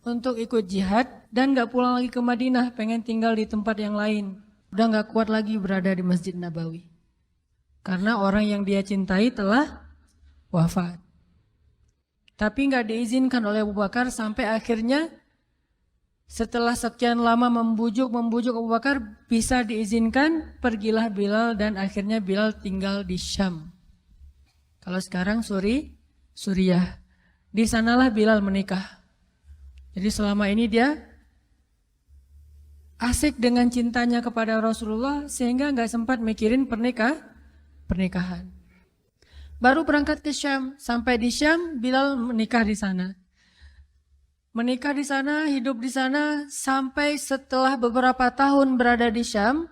untuk ikut jihad dan gak pulang lagi ke Madinah, pengen tinggal di tempat yang lain. Udah gak kuat lagi berada di Masjid Nabawi. Karena orang yang dia cintai telah wafat. Tapi gak diizinkan oleh Abu Bakar sampai akhirnya setelah sekian lama membujuk Abu Bakar bisa diizinkan, pergilah Bilal dan akhirnya Bilal tinggal di Syam. Kalau sekarang Suriah. Di sanalah Bilal menikah. Jadi selama ini dia asik dengan cintanya kepada Rasulullah sehingga nggak sempat mikirin pernikahan. Baru berangkat ke Syam. Sampai di Syam, Bilal menikah di sana. Menikah di sana, hidup di sana, sampai setelah beberapa tahun berada di Syam,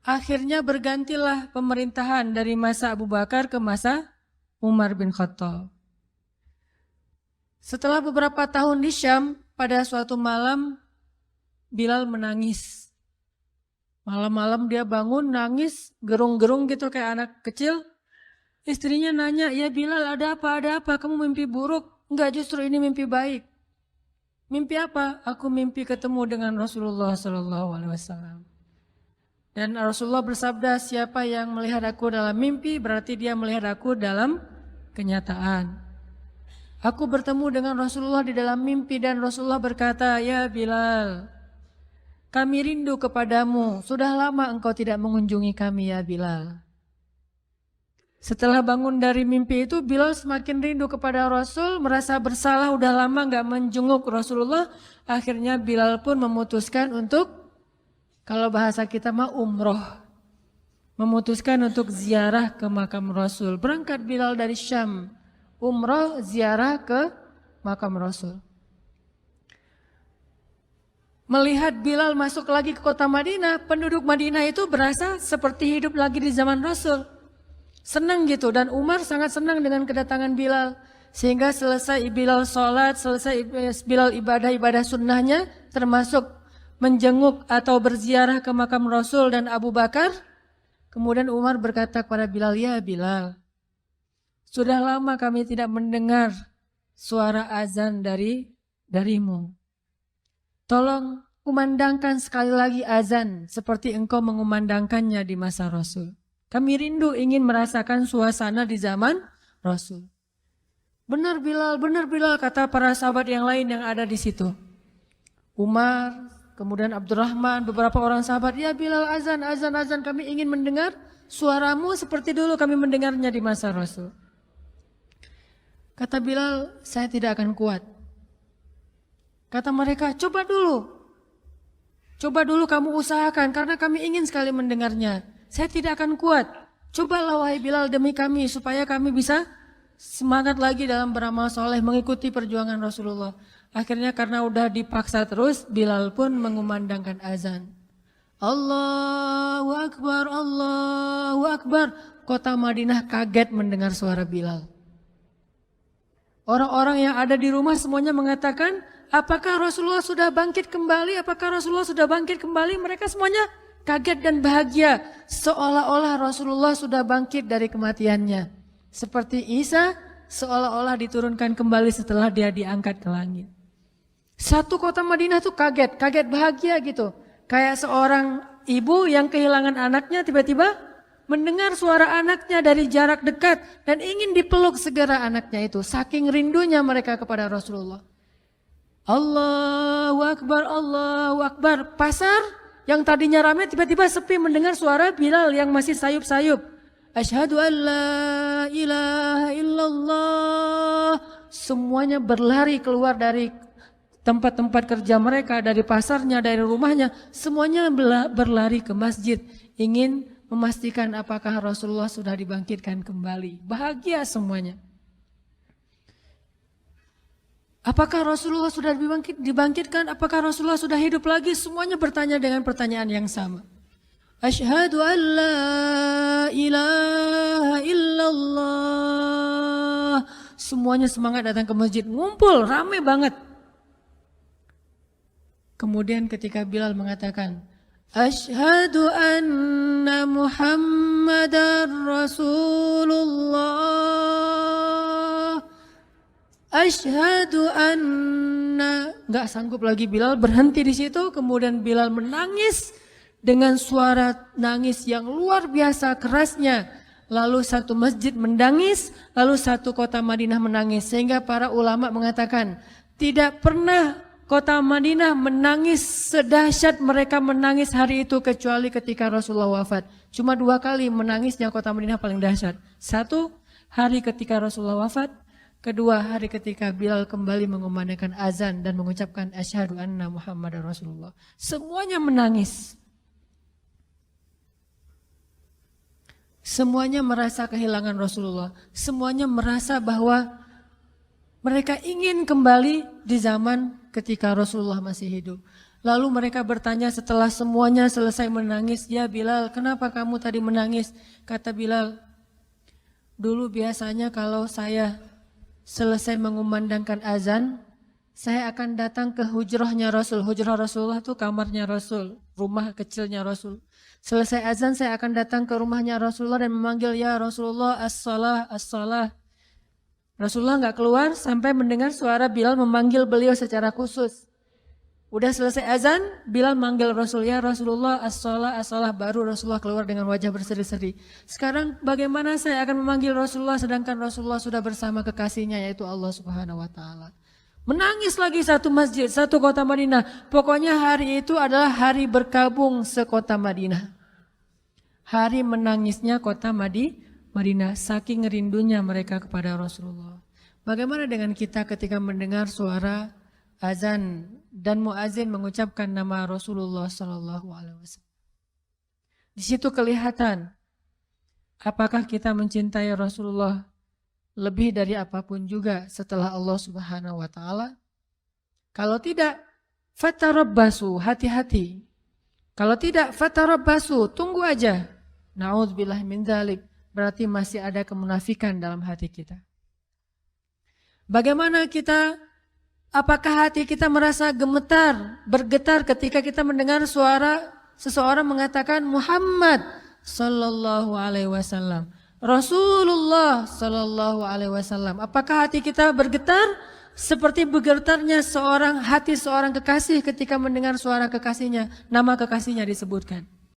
akhirnya bergantilah pemerintahan dari masa Abu Bakar ke masa Umar bin Khattab. Setelah beberapa tahun di Syam, pada suatu malam Bilal menangis. Malam-malam dia bangun nangis, gerung-gerung gitu kayak anak kecil. Istrinya nanya, "Ya Bilal, ada apa? Ada apa? Kamu mimpi buruk?" "Enggak, justru ini mimpi baik." "Mimpi apa?" "Aku mimpi ketemu dengan Rasulullah SAW." Dan Rasulullah bersabda, "Siapa yang melihat aku dalam mimpi, berarti dia melihat aku dalam kenyataan." Aku bertemu dengan Rasulullah di dalam mimpi dan Rasulullah berkata, "Ya Bilal, kami rindu kepadamu. Sudah lama engkau tidak mengunjungi kami ya Bilal." Setelah bangun dari mimpi itu, Bilal semakin rindu kepada Rasul, merasa bersalah udah lama gak menjenguk Rasulullah. Akhirnya Bilal pun memutuskan untuk, kalau bahasa kita mah umroh, memutuskan untuk ziarah ke makam Rasul. Berangkat Bilal dari Syam, umroh ziarah ke makam Rasul. Melihat Bilal masuk lagi ke kota Madinah, penduduk Madinah itu berasa seperti hidup lagi di zaman Rasul. Senang gitu, dan Umar sangat senang dengan kedatangan Bilal. Sehingga selesai Bilal sholat, selesai Bilal ibadah-ibadah sunnahnya, termasuk menjenguk atau berziarah ke makam Rasul dan Abu Bakar. Kemudian Umar berkata kepada Bilal, "Ya Bilal, sudah lama kami tidak mendengar suara azan darimu. Tolong kumandangkan sekali lagi azan seperti engkau mengumandangkannya di masa Rasul. Kami rindu ingin merasakan suasana di zaman Rasul." Benar Bilal, kata para sahabat yang lain yang ada di situ. Umar, kemudian Abdurrahman, beberapa orang sahabat, "Ya Bilal, azan, kami ingin mendengar suaramu seperti dulu kami mendengarnya di masa Rasul." Kata Bilal, "Saya tidak akan kuat." Kata mereka, coba dulu kamu usahakan karena kami ingin sekali mendengarnya. "Saya tidak akan kuat. Cobalah wahai Bilal demi kami supaya kami bisa semangat lagi dalam beramal soleh mengikuti perjuangan Rasulullah." Akhirnya karena udah dipaksa terus, Bilal pun mengumandangkan azan. Allahu Akbar, Allahu Akbar. Kota Madinah kaget mendengar suara Bilal. Orang-orang yang ada di rumah semuanya mengatakan, "Apakah Rasulullah sudah bangkit kembali? Apakah Rasulullah sudah bangkit kembali?" Mereka semuanya kaget dan bahagia, seolah-olah Rasulullah sudah bangkit dari kematiannya. Seperti Isa seolah-olah diturunkan kembali setelah dia diangkat ke langit. Satu kota Madinah tuh kaget bahagia gitu. Kayak seorang ibu yang kehilangan anaknya tiba-tiba mendengar suara anaknya dari jarak dekat dan ingin dipeluk segera anaknya itu. Saking rindunya mereka kepada Rasulullah. Allahu Akbar, Allahu Akbar. Pasar yang tadinya ramai tiba-tiba sepi mendengar suara Bilal yang masih sayup-sayup. Asyhadu an la ilaha illallah. Semuanya berlari keluar dari tempat-tempat kerja mereka, dari pasarnya, dari rumahnya. Semuanya berlari ke masjid. Ingin memastikan apakah Rasulullah sudah dibangkitkan kembali. Bahagia semuanya. Apakah Rasulullah sudah dibangkitkan? Apakah Rasulullah sudah hidup lagi? Semuanya bertanya dengan pertanyaan yang sama. Asyhadu an la ilaha illallah. Semuanya semangat datang ke masjid, ngumpul, ramai banget. Kemudian ketika Bilal mengatakan, "Asyhadu anna Muhammadar Rasulullah. Asyhadu anna." Enggak sanggup lagi Bilal, berhenti di situ. Kemudian Bilal menangis dengan suara nangis yang luar biasa kerasnya. Lalu satu masjid menangis, lalu satu kota Madinah menangis. Sehingga para ulama mengatakan, tidak pernah kota Madinah menangis sedahsyat mereka menangis hari itu kecuali ketika Rasulullah wafat. Cuma 2 kali menangisnya kota Madinah paling dahsyat. 1 hari ketika Rasulullah wafat, kedua hari ketika Bilal kembali mengumandangkan azan dan mengucapkan asyhadu anna Muhammadar Rasulullah. Semuanya menangis. Semuanya merasa kehilangan Rasulullah. Semuanya merasa bahwa mereka ingin kembali di zaman ketika Rasulullah masih hidup. Lalu mereka bertanya setelah semuanya selesai menangis, "Ya Bilal, kenapa kamu tadi menangis?" Kata Bilal, "Dulu biasanya kalau saya selesai mengumandangkan azan, saya akan datang ke hujrahnya Rasul." Hujrah Rasulullah itu kamarnya Rasul, rumah kecilnya Rasul. Selesai azan saya akan datang ke rumahnya Rasulullah dan memanggil, "Ya Rasulullah, as-salah, as-salah." Rasulullah nggak keluar sampai mendengar suara Bilal memanggil beliau secara khusus. Udah selesai azan, Bilal manggil Rasul, "Ya Rasulullah, as-salah, as-salah." Baru Rasulullah keluar dengan wajah berseri-seri. Sekarang bagaimana saya akan memanggil Rasulullah sedangkan Rasulullah sudah bersama kekasihnya yaitu Allah Subhanahu wa taala. Menangis lagi satu masjid, satu kota Madinah. Pokoknya hari itu adalah hari berkabung sekota Madinah. Hari menangisnya kota Madinah, saking rindunya mereka kepada Rasulullah. Bagaimana dengan kita ketika mendengar suara azan dan muazin mengucapkan nama Rasulullah Sallallahu Alaihi Wasallam? Di situ kelihatan apakah kita mencintai Rasulullah lebih dari apapun juga setelah Allah Subhanahu Wa Taala. Kalau tidak, fatarabbasu, hati-hati. Kalau tidak, fatarabbasu, tunggu aja. Na'udzubillah min dzalik. Berarti masih ada kemunafikan dalam hati kita. Bagaimana kita, apakah hati kita merasa gemetar, bergetar ketika kita mendengar suara seseorang mengatakan Muhammad sallallahu alaihi wasallam, Rasulullah sallallahu alaihi wasallam. Apakah hati kita bergetar seperti bergetarnya hati seorang kekasih ketika mendengar suara kekasihnya, nama kekasihnya disebutkan?